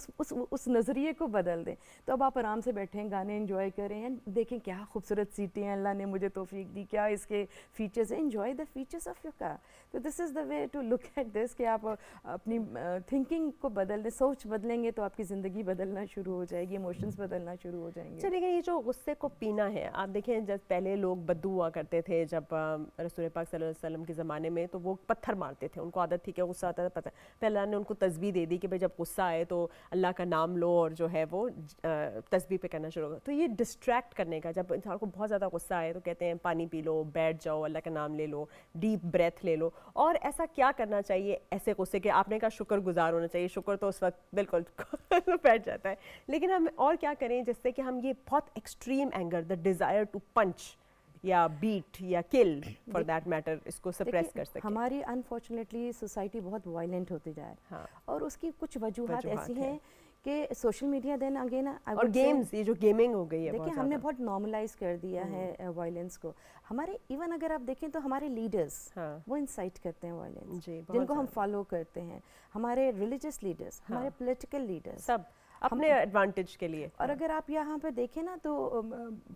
اس نظریے کو بدل دیں. تو اب آپ آرام سے بیٹھیں, گانے انجوائے کریں, دیکھیں کیا خوبصورت سیٹیں ہیں, اللہ نے مجھے توفیق دی, کیا اس کے فیچرز ہیں, enjoy the features of your car. تو this is the way to look at this, کہ آپ اپنی تھنکنگ کو بدل دیں. سوچ بدلیں گے تو آپ کی زندگی بدلنا شروع ہو جائے گی, ایموشنز بدلنا شروع ہو جائیں گے. چلیے, یہ جو غصے کو پینا ہے, آپ دیکھیں جب پہلے لوگ بدو ہوا کرتے تھے, جب رسول پاک صلی اللہ علیہ وسلم کے زمانے میں, تو وہ پتھر مارتے تھے, ان کو عادت تھی کہ غصہ آتا تھا. پہلے اللہ نے ان کو تسبیح دے دی کہ بھائی جب غصہ آئے تو اللہ کا نام لو, اور جو ہے وہ تسبیح پہ کرنا شروع ہو. تو یہ ڈسٹریکٹ کرنے کا, جب انسان کو بہت زیادہ غصہ آئے تو کہتے ہیں پانی پی لو, بیٹھ جاؤ, اللہ کا نام لے لو, ڈیپ بریتھ لے لو. اور ایسا کیا کرنا چاہیے ایسے غصے کے؟ آپ نے کہا شکر گزار ہونا چاہیے, شکر تو اس وقت بالکل بیٹھ جاتا ہے, لیکن ہم اور کیا کریں جس سے کہ ہم یہ بہت extreme anger, the desire to punch یا بیٹ یا کل فار دیٹ میٹر, اس کو سپریس کر سکیں؟ ہماری انفارچونیٹلی سوسائٹی بہت وائلنٹ ہوتی جائے, اور اس کی کچھ وجوہات ایسی ہیں کہ سوشل میڈیا دین اگین, اور گیمز, یہ جو گیمنگ ہو گئی ہے, دیکھیں ہم نے بہت نارملائز کر دیا ہے وائلنس کو. ہمارے ایون اگر آپ دیکھیں تو ہمارے لیڈرز وہ انسائٹ کرتے ہیں وائلنس, جن کو ہم فالو کرتے ہیں, ہمارے ریلیجس لیڈرز, ہمارے پولیٹیکل لیڈرز, سب اپنے ایڈوانٹیج کے لیے. اور اگر آپ یہاں پہ دیکھیں نا تو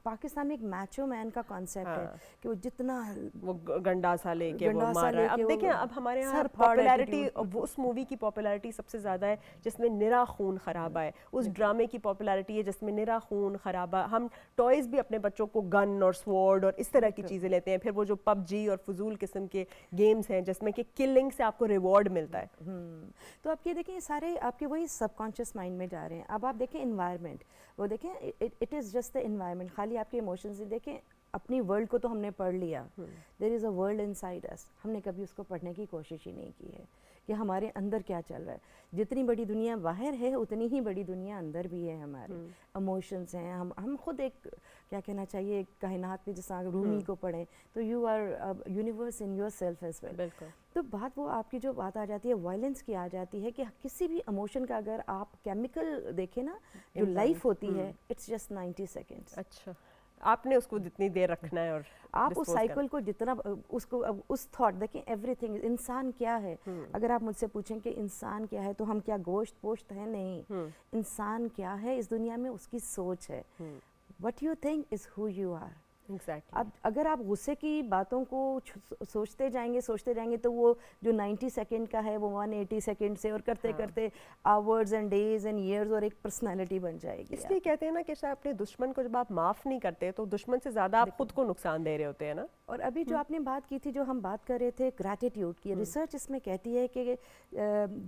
پاکستان میں ایک میچو مین کا کانسیپٹ ہے کہ وہ جتنا وہ گنڈا سا لے کے وہ مار رہا ہے. اب دیکھیں, اب ہمارے یہاں پاپولیرٹی, اس مووی کی پاپولیرٹی سب سے زیادہ ہے جس میں نرا خون خرابہ ہے, اس ڈرامے کی پاپولیرٹی ہے جس میں نرا خون خرابہ. ہم ٹوائز بھی اپنے بچوں کو گن اور سوورڈ اور اس طرح کی چیزیں لیتے ہیں, پھر وہ جو پب جی اور فضول قسم کے گیمز ہیں جس میں کہ کلنگ سے آپ کو ریوارڈ ملتا ہے. تو آپ یہ دیکھیں, یہ سارے آپ کے وہی سب کانشیس مائنڈ میں جا رہے ہیں. اب آپ دیکھیں انوائرمنٹ, وہ دیکھیں it is just the environment, خالی آپ کے ایموشنز. دیکھیں اپنی ورلڈ کو تو ہم نے پڑھ لیا, دیر از اے ورلڈ ان سائڈ اس, ہم نے کبھی اس کو پڑھنے کی کوشش ہی نہیں کی ہے. کہ ہمارے اندر کیا چل رہا ہے. جتنی بڑی دنیا باہر ہے اتنی ہی بڑی دنیا اندر بھی ہے ہمارے. ایموشنز ہیں, ہم خود ایک کیا کہنا چاہیے کائنات میں, جس طرح رومی کو پڑھیں تو you are universe in yourself as well. بالکل. تو بات وہ آپ کی جو بات آ جاتی ہے وائلنس کی آ جاتی ہے کہ کسی بھی ایموشن کا اگر آپ کیمیکل دیکھیں نا, جو لائف ہوتی ہے اٹس جسٹ 90 سیکنڈس. اچھا, آپ نے اس کو جتنی دیر رکھنا ہے اور آپ اس سائیکل کو جتنا اس تھاٹ دیکھیں, ایوری تھنگ انسان کیا ہے. اگر آپ مجھ سے پوچھیں کہ انسان کیا ہے تو ہم کیا گوشت پوشت ہیں؟ نہیں. انسان کیا ہے اس دنیا میں, اس کی سوچ ہے. What you think is who you are. اب اگر آپ غصے کی باتوں کو سوچتے جائیں گے تو وہ جو 90 سیکنڈ کا ہے وہ 180 سیکنڈ سے اور کرتے کرتے hours and days and years اور ایک پرسنالٹی بن جائے گی. اس لیے کہتے ہیں نا کہ شاید اپنے دشمن کو جب آپ معاف نہیں کرتے تو دشمن سے زیادہ آپ خود کو نقصان دے رہے ہوتے ہیں نا. اور ابھی جو آپ نے بات کی تھی, جو ہم بات کر رہے تھے گریٹیٹیوڈ کی, ریسرچ اس میں کہتی ہے کہ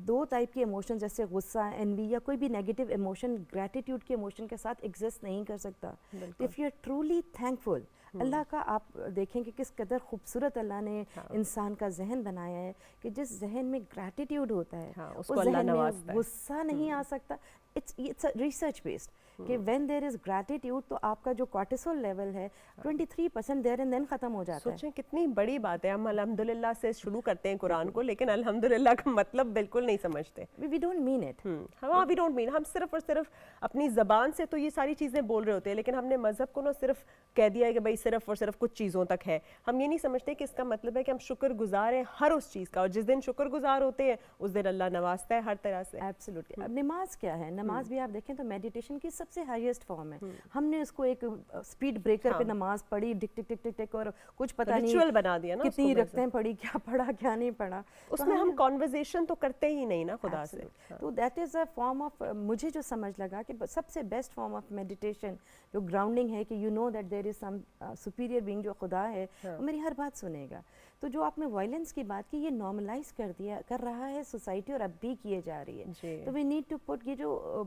2 ٹائپ کے ایموشن جیسے غصہ, انوی یا کوئی بھی نیگیٹو ایموشن گریٹیٹیوڈ کے ایموشن کے ساتھ ایگزسٹ نہیں کر سکتا. If you are truly thankful, اللہ کا آپ دیکھیں کہ کس قدر خوبصورت اللہ نے انسان کا ذہن بنایا ہے کہ جس ذہن میں گریٹیٹیوڈ ہوتا ہے اس ذہن میں غصہ نہیں آ سکتا. اٹس ریسرچ بیسڈ کہ وین دیر از گریٹیٹیوڈ تو آپ کا جو کارٹیسول لیول ہے 23% دیر اینڈ دین ختم ہو جاتا ہے. سوچیں کتنی بڑی بات ہے. ہم الحمدللہ سے شروع کرتے ہیں قرآن کو, لیکن الحمدللہ کا مطلب بالکل نہیں سمجھتے. We don't mean it. ہاں, وی ڈونٹ مین. ہم صرف اور صرف اپنی زبان سے تو یہ ساری چیزیں بول رہے ہوتے ہیں, لیکن ہم نے مذہب کو نہ صرف کہہ دیا ہے کہ بھائی صرف اور صرف کچھ چیزوں تک ہے. ہم یہ نہیں سمجھتے کہ اس کا مطلب ہے کہ ہم شکر گزار ہیں ہر اس چیز کا, اور جس دن شکر گزار ہوتے ہیں اس دن اللہ نوازتا ہے ہر طرح سے. ایبسلیوٹلی. اب نماز کیا ہے؟ نماز بھی آپ دیکھیں تو میڈیٹیشن کی سب سے ہائیسٹ فارم ہے. ہم نے اس کو ایک اسپیڈ بریکر پہ نماز پڑھی, ٹک ٹک ٹک ٹک ٹک, اور کچھ پتہ نہیں ریچول بنا دیا نا, کتنی رکعتیں پڑھی, کیا پڑھا کیا نہیں پڑھا. اس میں ہم کانورزیشن تو کرتے ہی نہیں نا خدا سے. تو that is a form of, مجھے جو سمجھ لگا کہ سب سے بیسٹ فارم آف میڈیٹیشن جو گراؤنڈنگ ہے کہ you know that there is some superior being جو خدا ہے وہ میری ہر بات سنے گا. تو جو آپ نے وائلنس کی بات کی, یہ نارملائز کر رہا ہے سوسائٹی, اور اب بھی کیے جا رہی ہے. تو وی نیڈ ٹو پٹ, یہ جو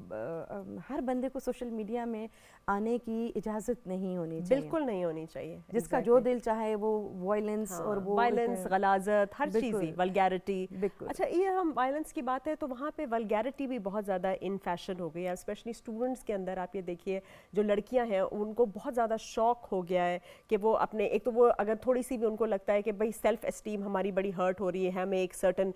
ہر بندے کو سوشل میڈیا میں آنے کی اجازت نہیں ہونی چاہیے. بالکل نہیں ہونی چاہیے. جس کا جو دل چاہے وہ وائلنس, اور وہ وائلنس, غلاظت, ہر چیز, ولگیرٹی. اچھا, یہ ہم وائلنس کی بات ہے تو وہاں پہ ولگیرٹی بھی بہت زیادہ ان فیشن ہو گئی ہے, اسپیشلی اسٹوڈنٹس کے اندر. آپ یہ دیکھیے جو لڑکیاں ہیں ان کو بہت زیادہ شوق ہو گیا ہے کہ وہ اپنے, ایک تو وہ اگر تھوڑی سی بھی ان کو لگتا ہے کہ بھائی سیلف اسٹیم ہماری بڑی ہرٹ ہو رہی ہے, ہمیں ایک سرٹن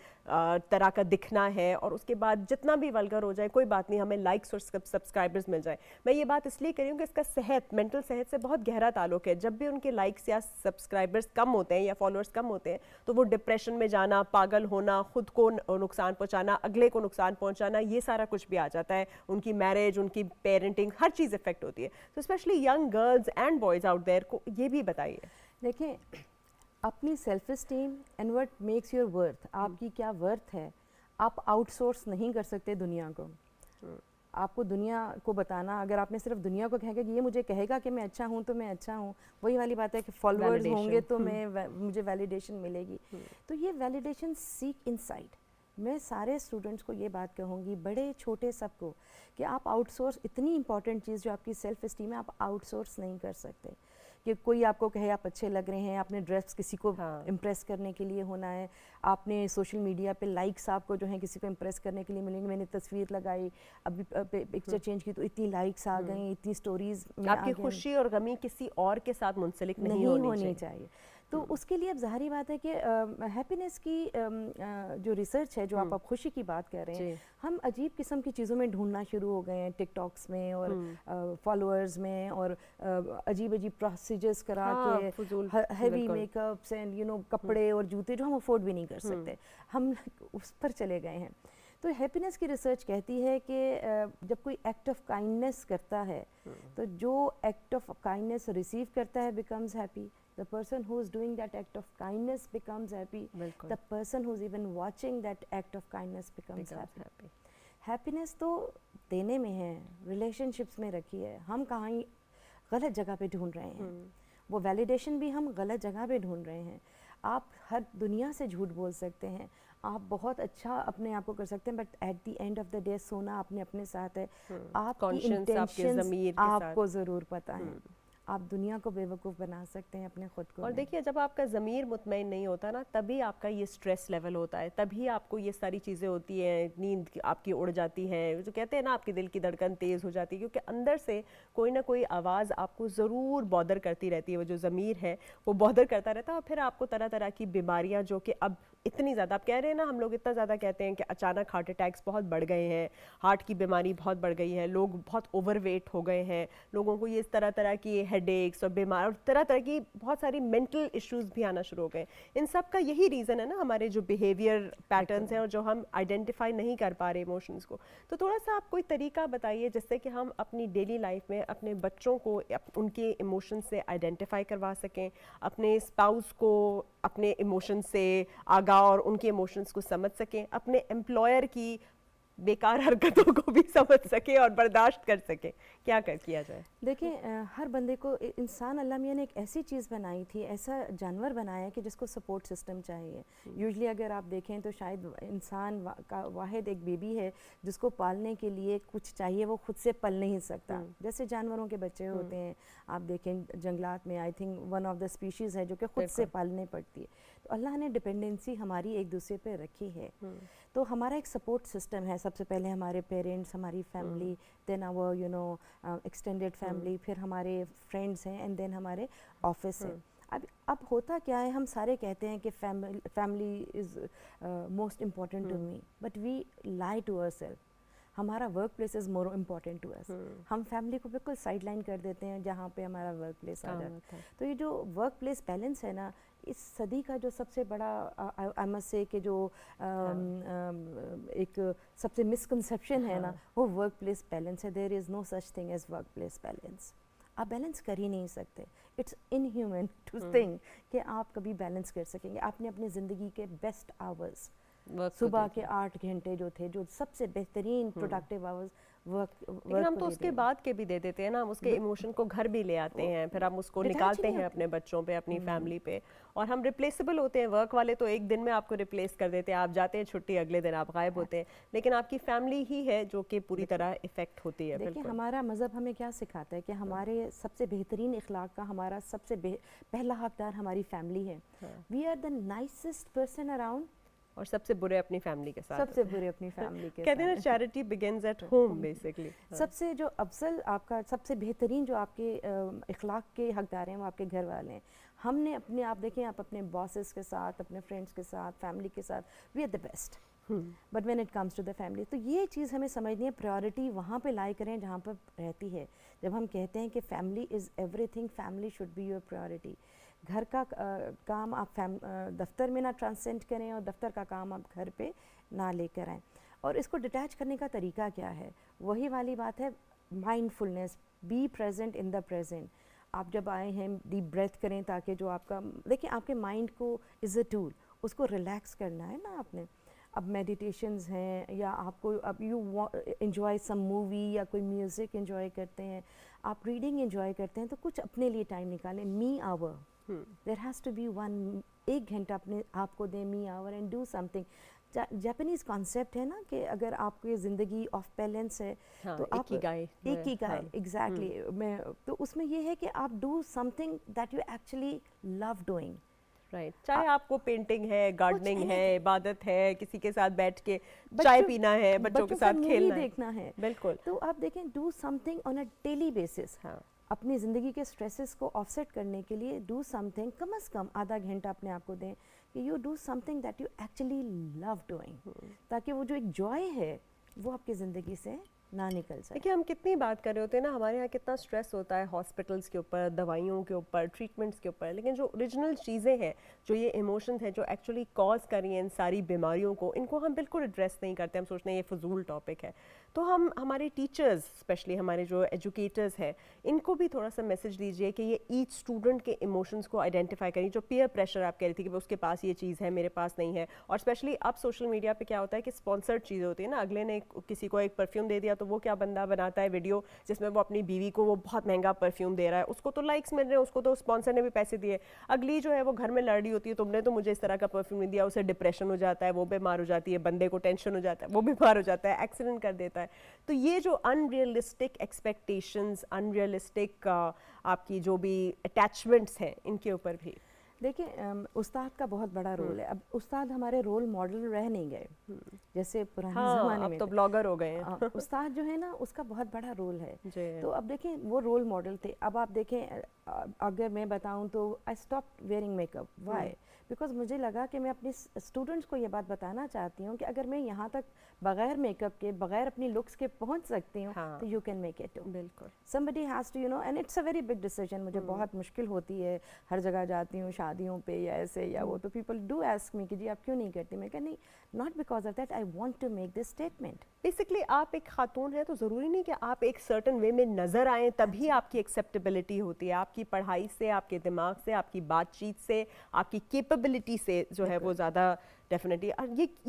طرح کا دکھنا ہے, اور اس کے بعد جتنا بھی ولگر ہو جائے کوئی بات نہیں, ہمیں لائکس اور سبسکرائبرز مل جائے. میں یہ بات اس لیے کر رہی ہوں کہ اس کا صحت, مینٹل صحت سے بہت گہرا تعلق ہے. جب بھی ان کے لائکس یا سبسکرائبرز کم ہوتے ہیں یا فالوورز کم ہوتے ہیں تو وہ ڈپریشن میں جانا, پاگل ہونا, خود کو نقصان پہنچانا, اگلے کو نقصان پہنچانا, یہ سارا کچھ بھی آ جاتا ہے. ان کی میرج, ان کی پیرنٹنگ, ہر چیز افیکٹ ہوتی ہے. تو especially young girls and boys out there کو یہ بھی بتائیے. دیکھیں, اپنی self esteem and what makes your worth, آپ کی کیا ورتھ ہے, آپ آؤٹ سورس نہیں کر سکتے دنیا کو. آپ کو دنیا کو بتانا, اگر آپ نے صرف دنیا کو کہے گا کہ یہ مجھے کہے گا کہ میں اچھا ہوں تو میں اچھا ہوں, وہی والی بات ہے کہ فالوورز ہوں گے تو مجھے ویلیڈیشن ملے گی. تو یہ ویلیڈیشن سیک انسائڈ. میں سارے اسٹوڈنٹس کو یہ بات کہوں گی, بڑے چھوٹے سب کو, کہ آپ آؤٹ سورس, اتنی امپورٹنٹ چیز جو آپ کی سیلف اسٹیم ہے, آپ آؤٹ سورس نہیں کر سکتے. کہ کوئی آپ کو کہے آپ اچھے لگ رہے ہیں, آپ نے ڈریس کسی کو امپریس کرنے کے لیے ہونا ہے, آپ نے سوشل میڈیا پہ لائکس آپ کو جو ہیں کسی کو امپریس کرنے کے لیے ملیں گے. میں نے تصویر لگائی, ابھی پکچر چینج کی تو اتنی لائکس آ گئیں, اتنی سٹوریز. آپ کی خوشی اور غمی کسی اور کے ساتھ منسلک نہیں ہونی چاہیے. تو اس کے لیے اب ظاہری بات ہے کہ ہیپینس کی جو ریسرچ ہے, جو آپ اب خوشی کی بات کر رہے ہیں, ہم عجیب قسم کی چیزوں میں ڈھونڈنا شروع ہو گئے ہیں, ٹک ٹاکس میں اور فالوورز میں, اور عجیب عجیب پروسیجرز کرا کے, heavy makeups and you know کپڑے اور جوتے جو ہم افورڈ بھی نہیں کر سکتے, ہم اس پر چلے گئے ہیں. تو ہیپینس کی ریسرچ کہتی ہے کہ جب کوئی ایکٹ آف کائنڈنس کرتا ہے تو جو ایکٹ آف کائنڈنس ریسیو کرتا ہے becomes happy. The person who is doing that act of kindness becomes happy. The person who is even watching that act of kindness becomes happy. Happiness تو دینے میں ہے, ریلیشن شپس میں رکھی ہے. ہم کہاں غلط جگہ پہ ڈھونڈ رہے ہیں, وہ ویلیڈیشن بھی ہم غلط جگہ پہ ڈھونڈ رہے ہیں. آپ ہر دنیا سے جھوٹ بول سکتے ہیں, آپ بہت اچھا اپنے آپ کو کر سکتے ہیں, but at the end of the day سونا اپنے ساتھ ہے. آپ کی انٹینشنز آپ کو ضرور پتہ ہے. آپ دنیا کو بیوقوف بنا سکتے ہیں اپنے خود کو. اور دیکھیے جب آپ کا ضمیر مطمئن نہیں ہوتا نا تبھی آپ کا یہ سٹریس لیول ہوتا ہے, تبھی آپ کو یہ ساری چیزیں ہوتی ہیں, نیند آپ کی اڑ جاتی ہے, جو کہتے ہیں نا آپ کی دل کی دھڑکن تیز ہو جاتی ہے, کیونکہ اندر سے کوئی نہ کوئی آواز آپ کو ضرور بادر کرتی رہتی ہے, وہ جو ضمیر ہے وہ بادر کرتا رہتا ہے, اور پھر آپ کو طرح طرح کی بیماریاں جو کہ اب اتنی زیادہ, آپ کہہ رہے ہیں نا ہم لوگ اتنا زیادہ کہتے ہیں کہ اچانک ہارٹ اٹیکس بہت بڑھ گئے ہیں, ہارٹ کی بیماری بہت بڑھ گئی ہے, لوگ بہت اوور ویٹ ہو گئے ہیں, لوگوں کو یہ طرح طرح کی ہیڈ ایکس اور بیمار اور طرح طرح کی بہت ساری مینٹل ایشوز بھی آنا شروع ہو گئے. ان سب کا یہی ریزن ہے نا ہمارے جو بیہیویئر پیٹرنس ہیں اور جو ہم آئیڈینٹیفائی نہیں کر پا رہے ایموشنز کو. تو تھوڑا سا آپ کوئی طریقہ بتائیے جس سے کہ ہم اپنی ڈیلی لائف میں اپنے بچوں کو ان کے ایموشن سے آئیڈینٹیفائی کروا سکیں, اپنے اسپاؤس کو اپنے ایموشن سے آگاہ اور ان کے ایموشنز کو سمجھ سکیں, اپنے امپلائر کی بیکار حرکتوں کو بھی سمجھ سکیں اور برداشت کر سکیں. کیا کیا جائے؟ دیکھیں ہر بندے کو, انسان اللہ میاں نے ایک ایسی چیز بنائی تھی, ایسا جانور بنایا ہے کہ جس کو سپورٹ سسٹم چاہیے. یوزلی اگر آپ دیکھیں تو شاید انسان کا واحد ایک بیبی ہے جس کو پالنے کے لیے کچھ چاہیے, وہ خود سے پل نہیں سکتا. جیسے جانوروں کے بچے ہوتے ہیں, آپ دیکھیں جنگلات میں I think one of the species ہے جو کہ خود سے پالنے پڑتی ہے. تو اللہ نے ڈپینڈنسی ہماری ایک دوسرے پہ رکھی ہے. تو ہمارا ایک سپورٹ سسٹم ہے, سب سے پہلے ہمارے پیرنٹس, ہماری فیملی, دین آور ایکسٹینڈیڈ فیملی, پھر ہمارے فرینڈس ہیں, اینڈ دین ہمارے آفس ہیں. اب ہوتا کیا ہے, ہم سارے کہتے ہیں کہ family is most important to me, but we lie to our self. ہمارا workplace is more important to us. ہم فیملی کو بالکل سائڈ لائن کر دیتے ہیں جہاں پہ ہمارا ورک پلیس آ جاتا ہے. تو یہ جو ورک پلیس بیلنس ہے نا, اس صدی کا جو سب سے بڑا آئی مسٹ سے کہ جو ایک سب سے مسکنسیپشن ہے نا, وہ ورک پلیس بیلنس ہے. There is no such thing as workplace balance. آپ بیلنس کر ہی نہیں سکتے. It's inhuman to think کہ آپ کبھی بیلنس کر سکیں گے. آپ نے اپنی زندگی کے بیسٹ آورس, صبح کے 8 گھنٹے جو تھے, جو سب سے بہترین پروڈکٹیو آورز لیکن ہم تو اس کے بعد کے بھی دے دیتے ہیں نا, ہم اس کے ایموشن کو گھر بھی لے آتے ہیں, پھر ہم اس کو نکالتے ہیں اپنے بچوں پہ, اپنی فیملی پہ, اور ہم ریپلیسیبل ہوتے ہیں. ورک والے تو ایک دن میں آپ کو ریپلیس کر دیتے ہیں, آپ جاتے ہیں چھٹی, اگلے دن آپ غائب ہوتے ہیں, لیکن آپ کی فیملی ہی ہے جو کہ پوری طرح افیکٹ ہوتی ہے. دیکھیں ہمارا مذہب ہمیں کیا سکھاتا ہے کہ ہمارے سب سے بہترین اخلاق کا ہمارا سب سے پہلا حقدار ہماری فیملی ہے. We are the nicest person around, اور سب سے برے اپنی فیملی کے ساتھ, سب سے برے اپنی فیملی کے ساتھ. کہتے ہیں نا charity begins at home basically. سب سے جو افضل آپ کا, سب سے بہترین جو آپ کے اخلاق کے حقدار ہیں وہ آپ کے گھر والے ہیں. ہم نے اپنے, آپ دیکھیں آپ اپنے باسز کے ساتھ, اپنے فرینڈس کے ساتھ, فیملی کے ساتھ, we are the best, but when it comes to the family. تو یہ چیز ہمیں سمجھنی ہے, پریورٹی وہاں پہ لائی کریں جہاں پر رہتی ہے. جب ہم کہتے ہیں کہ family is everything, family should be your priority. گھر کا کام آپ دفتر میں نہ ٹرانسینڈ کریں, اور دفتر کا کام آپ گھر پہ نہ لے کر آئیں. اور اس کو ڈیٹیچ کرنے کا طریقہ کیا ہے؟ وہی والی بات ہے, mindfulness, be present in the present. آپ جب آئے ہیں ڈیپ بریتھ کریں تاکہ جو آپ کا, دیکھیں آپ کے مائنڈ کو از اے ٹول, اس کو ریلیکس کرنا ہے نا آپ نے. اب میڈیٹیشنز ہیں, یا آپ کو اب یو انجوائے سم مووی یا کوئی میوزک انجوائے کرتے ہیں, آپ ریڈنگ انجوائے کرتے ہیں, تو کچھ اپنے لیے ٹائم نکالیں. Me hour, there has to be one, 1 گھنٹہ اپنے آپ کو دیں, me hour, and do something. Japanese concept ہے نا کہ اگر آپ کی زندگی آف بیلنس ہے تو آپ ایک ہی گائے, ایگزیکٹلی, میں تو اس میں یہ ہے کہ آپ do something that you actually love doing. Right, چاہے آپ کو پینٹنگ ہے, گارڈننگ ہے, عبادت ہے, کسی کے ساتھ بیٹھ کے چائے پینا ہے, بچوں کے ساتھ کھیلنا ہے, دیکھنا ہے, بالکل. تو آپ دیکھیں, do some thing on a daily basis. اپنی زندگی کے اسٹریسز کو آف سیٹ کرنے کے لیے ڈو سم تھنگ, کم از کم آدھا گھنٹہ اپنے آپ کو دیں کہ you do something that you actually love doing, تاکہ وہ جو ایک جوائے ہے وہ آپ کی زندگی سے نہ نکل سکے. دیکھیے ہم کتنی بات کر رہے ہوتے ہیں نا, ہمارے یہاں کتنا اسٹریس ہوتا ہے ہاسپٹلس کے اوپر, دوائیوں کے اوپر, ٹریٹمنٹس کے اوپر, لیکن جو اوریجنل چیزیں ہیں, جو یہ ایموشنز ہیں جو ایکچولی کاز کر رہی ہیں ان ساری بیماریوں کو, ان کو ہم بالکل ایڈریس نہیں کرتے. ہم سوچتے ہیں یہ فضول ٹاپک ہے. تو ہم ہمارے ٹیچرز, اسپیشلی ہمارے جو ایجوکیٹرز ہیں, ان کو بھی تھوڑا سا میسج دیجیے کہ یہ ایچ اسٹوڈنٹ کے ایموشنز کو آئیڈینٹیفائی کریں. جو پیئر پریشر آپ کہہ رہی تھی کہ اس کے پاس یہ چیز ہے, میرے پاس نہیں ہے, اور اسپیشلی اب سوشل میڈیا پہ کیا ہوتا ہے کہ اسپانسرڈ چیزیں ہوتی ہیں نا, اگلے نے کسی کو ایک پرفیوم دے دیا تو وہ کیا بندہ بناتا ہے ویڈیو جس میں وہ اپنی بیوی کو وہ بہت مہنگا پرفیوم دے رہا ہے, اس کو تو لائکس مل رہے ہیں, اس کو تو اسپانسر نے بھی پیسے دیے. اگلی جو ہے وہ گھر میں لڑ رہی ہوتی ہے, تم نے تو مجھے اس طرح کا پرفیوم نہیں دیا, اسے ڈپریشن ہو جاتا ہے, وہ بیمار ہو جاتی ہے, بندے کو ٹینشن ہو جاتا ہے, وہ بیمار ہو جاتا ہے, ایکسیڈنٹ کر دیتا ہے. تو یہ جو ان ریئلسٹک ایکسپیکٹیشنز, ان ریئلسٹک آپ کی جو بھی اٹیچمنٹس ہیں, ان کے اوپر بھی دیکھیں استاد کا بہت بڑا رول ہے. اب استاد ہمارے رول ماڈل رہ نہیں گئے جیسے پرانے زمانے میں, اب تو بلاگر ہو گئے ہیں. استاد جو ہے نا اس کا بہت بڑا رول ہے. جی. تو اب دیکھیں وہ رول ماڈل تھے. اب آپ دیکھیں اگر میں بتاؤں تو I stop wearing makeup. Why? Because مجھے لگا کہ میں اپنے اسٹوڈنٹس کو یہ بات بتانا چاہتی ہوں کہ اگر میں یہاں تک بغیر میک اپ کے, بغیر اپنی لکس کے پہنچ سکتی ہوں تو یو کین میک اٹ. بالکل. somebody has to and it's a very big decision. مجھے بہت مشکل ہوتی ہے, ہر جگہ جاتی ہوں شادیوں پہ یا ایسے یا وہ, تو پیپل ڈو آسک می کہ جی آپ کیوں نہیں کرتی. میں کہ نہیں, not because of that, I want to make this statement. Basically آپ ایک خاتون ہیں تو ضروری نہیں کہ آپ ایک سرٹن وے میں نظر آئیں تبھی آپ کی ایکسیپٹیبلٹی ہوتی ہے. آپ کی پڑھائی سے, آپ کے دماغ سے, آپ کی بات چیت سے, آپ کی کیپیبلٹی سے جو ہے وہ زیادہ ڈیفینیٹلی.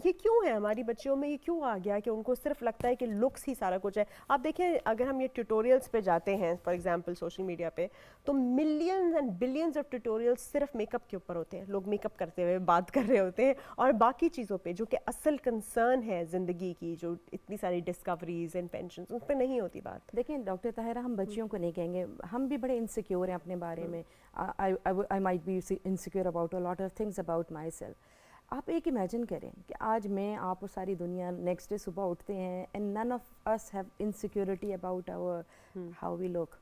یہ کیوں ہے ہماری بچیوں میں, یہ کیوں آ گیا کہ ان کو صرف لگتا ہے کہ لکس ہی سارا کچھ ہے. آپ دیکھیں اگر ہم یہ ٹیوٹوریلس پہ جاتے ہیں فار ایگزامپل سوشل میڈیا پہ, تو millions and billions of tutorials صرف میک اپ کے اوپر ہوتے ہیں. لوگ میک اپ کرتے ہوئے بات کر رہے ہوتے ہیں, اور باقی چیزوں پہ جو کہ اصل کنسرن ہے زندگی کی, جو اتنی ساری ڈسکوریز انوینشنز, ان پہ نہیں ہوتی بات. دیکھیں ڈاکٹر طاہرہ, ہم بچیوں کو نہیں کہیں گے, ہم بھی بڑے انسیکیور ہیں اپنے بارے میں. I might be insecure about a lot of things about myself. آپ ایک امیجن کریں کہ آج میں, آپ اور ساری دنیا نیکسٹ ڈے صبح اٹھتے ہیں and none of us have insecurity about our how we look.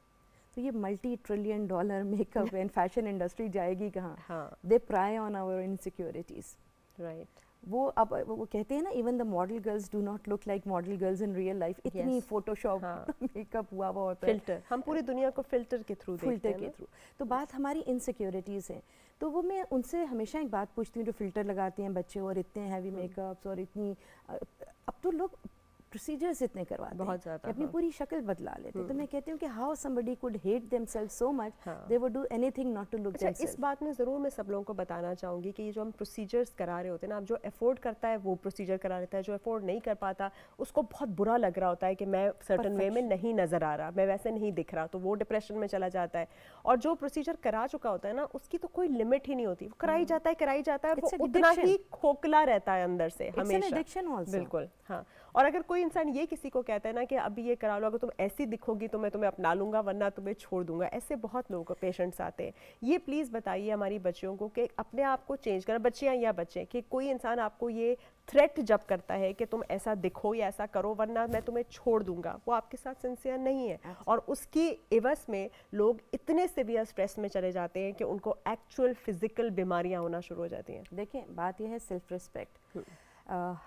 تو یہ multi trillion dollar makeup and fashion industry جائے گی کہاں؟ They prey on our insecurities. Right. وہ اب وہ کہتے ہیں نا, even the model girls do not look like model girls in real life. اتنی فوٹو شاپ میک اپ ہوا ہوتا ہے, فلٹر, ہم پوری دنیا کو فلٹر کے تھرو دیکھتے ہیں. فلٹر کے تھرو. تو بات ہماری انسیکیورٹیز ہیں. تو وہ میں ان سے ہمیشہ ایک بات پوچھتی ہوں جو فلٹر لگاتے ہیں بچے, اور اتنے ہیوی میک اپس, اور اتنی اب تو لوگ پروسیجرز اتنے کرواتے ہیں کہ اپنی پوری شکل بدلا لیتے ہیں. تو میں کہتی ہوں کہ how somebody could hate themselves so much they would do anything not to look themselves. اس بات میں ضرور میں سب لوگوں کو بتانا چاہوں گی کہ یہ جو ہم پروسیجرز کرا رہے ہوتے ہیں نا, اب جو افورڈ کرتا ہے وہ پروسیجر کرا لیتا ہے, جو افورڈ نہیں کر پاتا اس کو بہت برا لگ رہا ہوتا ہے کہ میں سرٹن وے میں نہیں نظر آ رہا, میں ویسے نہیں دکھ رہا, تو وہ ڈپریشن میں چلا جاتا ہے. اور جو پروسیجر کرا چکا ہوتا ہے نا, اس کی تو کوئی لمٹ ہی نہیں ہوتی, وہ کرائی جاتا ہے, اور وہ اتنا ہی کھوکھلا رہتا ہے اندر سے ہمیشہ. بالکل. ہاں. اور اگر کوئی انسان یہ کسی کو کہتا ہے نا کہ ابھی یہ کرا لو, اگر تم ایسی دکھو گی تو میں تمہیں اپنا لوں گا ورنہ تمہیں چھوڑ دوں گا, ایسے بہت لوگوں کو پیشنٹس آتے ہیں. یہ پلیز بتائیے ہماری بچیوں کو کہ اپنے آپ کو چینج کرنا, بچیاں یا بچے, کہ کوئی انسان آپ کو یہ تھریٹ جب کرتا ہے کہ تم ایسا دکھو یا ایسا کرو ورنہ میں تمہیں چھوڑ دوں گا, وہ آپ کے ساتھ سنسیئر نہیں ہے. اور اس کی عوض میں لوگ اتنے سیویئر اسٹریس میں چلے جاتے ہیں کہ ان کو ایکچوئل فزیکل بیماریاں ہونا شروع ہو جاتی ہیں. دیکھیں بات یہ ہے سیلف ریسپیکٹ.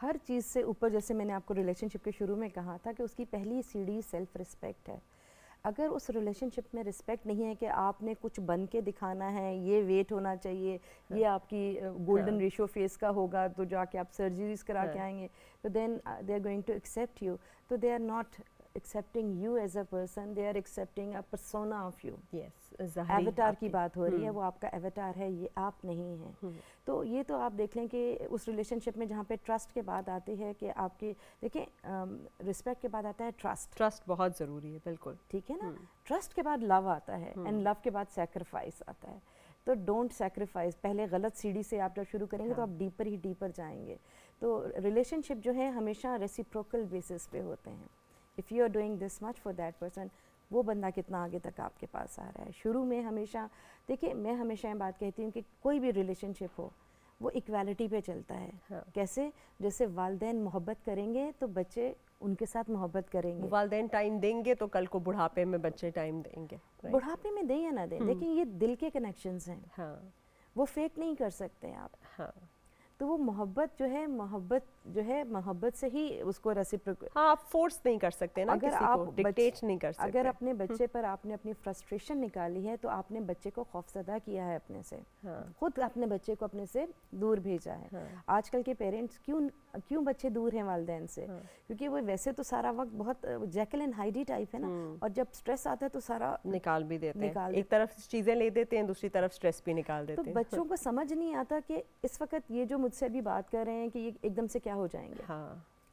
ہر چیز سے اوپر, جیسے میں نے آپ کو ریلیشن شپ کے شروع میں کہا تھا کہ اس کی پہلی سیڑھی سیلف ریسپیکٹ ہے. اگر اس ریلیشن شپ میں رسپیکٹ نہیں ہے کہ آپ نے کچھ بن کے دکھانا ہے, یہ ویٹ ہونا چاہیے, یہ آپ کی گولڈن ریشو فیس کا ہوگا تو جا کے آپ سرجریز کرا کے آئیں گے, تو then they are going to accept you. تو they are not accepting you as a person, they are accepting a persona of you. Yes, ایویٹار کی بات ہو رہی ہے, وہ آپ کا ایویٹار ہے, یہ آپ نہیں ہیں. تو یہ تو آپ دیکھ لیں کہ اس ریلیشن شپ میں جہاں پہ ٹرسٹ کے بعد آتی ہے کہ آپ کی, دیکھیں رسپیکٹ کے بعد آتا ہے ٹرسٹ. ٹرسٹ بہت ضروری ہے. بالکل ٹھیک ہے نا. ٹرسٹ کے بعد لو آتا ہے, اینڈ لو کے بعد سیکریفائس آتا ہے. تو ڈونٹ سیکریفائس. پہلے غلط سیڑھی سے آپ جب شروع کریں گے تو آپ ڈیپر ہی ڈیپر جائیں گے. تو ریلیشن شپ جو ہے ہمیشہ ریسیپروکل بیسس پہ ہوتے ہیں. if you are doing this much for that person, وہ بندہ کتنا آگے تک آپ کے پاس آ رہا ہے. شروع میں ہمیشہ دیکھیں, میں ہمیشہ یہ بات کہتی ہوں کہ کوئی بھی ریلیشن شپ ہو وہ ایکویلٹی پہ چلتا ہے. کیسے؟ جیسے والدین محبت کریں گے تو بچے ان کے ساتھ محبت کریں گے. والدین ٹائم دیں گے تو کل کو بڑھاپے میں بچے ٹائم دیں گے. بڑھاپے میں دیں یا نہ دیں, لیکن یہ دل کے کنیکشنز ہیں. ہاں, وہ فیک نہیں کر سکتے آپ. ہاں, تو وہ محبت جو ہے, محبت سے ہی اس کو ریسیپروکل. ہاں, آپ فورس نہیں کر سکتے نا, اگر کسی آپ کو ڈکٹیٹ نہیں کر سکتے. اگر اپنے بچے پر آپ نے اپنی فرسٹریشن نکالی ہے تو آپ نے بچے کو خوفزدہ کیا ہے اپنے سے. خود اپنے بچے کو اپنے سے دور بھیجا ہے. آج کل کے پیرنٹس کیوں بچے دور ہیں والدین سے؟ کیونکہ وہ ویسے تو سارا وقت بہت جیکل اینڈ ہائیڈی ٹائپ ہے نا, اور جب اسٹریس آتا ہے تو سارا نکال بھی دیتے ہیں. ایک طرف چیزیں لے دیتے ہیں, دوسری طرف اسٹریس بھی نکال دیتے ہیں. تو بچوں کو سمجھ نہیں آتا کہ اس وقت یہ جو مجھ سے ابھی بات کر رہے ہیں کہ یہ ایک دم سے کیا ہو جائیں گے.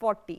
40।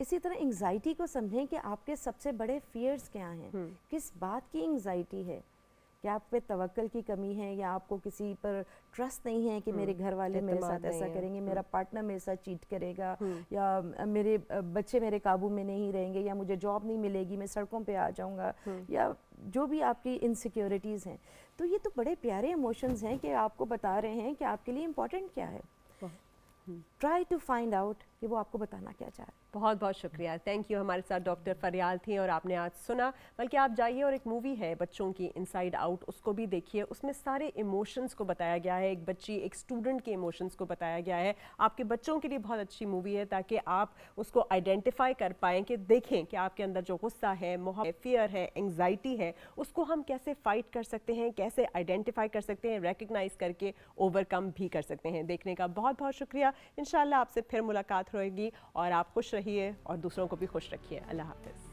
اسی طرح انگزائٹی کو سمجھیں کہ آپ کے سب سے بڑے فیئرز کیا ہیں، کس بات کی انگزائٹی ہے، کہ آپ پہ توکل کی کمی ہے، یا آپ کو کسی پر ٹرسٹ نہیں ہے کہ میرے گھر والے میرے ساتھ ایسا کریں گے، میرا پارٹنر میرے ساتھ چیٹ کرے گا، یا میرے بچے میرے قابو میں نہیں رہیں گے، یا مجھے جاب نہیں ملے گی، میں سڑکوں پہ آ جاؤں گا، یا جو بھی آپ کی انسیکیورٹیز ہیں. تو یہ تو بڑے پیارے ایموشنز ہیں کہ آپ کو بتا رہے ہیں کہ آپ کے لیے امپورٹنٹ کیا ہے. ٹرائی ٹو فائنڈ آؤٹ کہ وہ آپ کو بتانا کیا چاہ رہے ہیں. بہت بہت شکریہ، تھینک یو. ہمارے ساتھ ڈاکٹر فریال تھیں اور آپ نے آج سنا. بلکہ آپ جائیے اور ایک مووی ہے بچوں کی انسائیڈ آؤٹ، اس کو بھی دیکھیے. اس میں سارے ایموشنز کو بتایا گیا ہے، ایک بچی ایک اسٹوڈنٹ کے ایموشنز کو بتایا گیا ہے. آپ کے بچوں کے لیے بہت اچھی مووی ہے تاکہ آپ اس کو آئیڈینٹیفائی کر پائیں، کہ دیکھیں کہ آپ کے اندر جو غصہ ہے، محبت، فیئر ہے، انگزائٹی ہے، اس کو ہم کیسے فائٹ کر سکتے ہیں، کیسے آئیڈینٹیفائی کر سکتے ہیں، ریکگنائز کر کے اوور کم بھی کر سکتے ہیں. دیکھنے کا بہت بہت شکریہ. انشاءاللہ آپ سے پھر ملاقات ہوئے گی، اور آپ خوش رہیے اور دوسروں کو بھی خوش رکھیے. اللہ حافظ.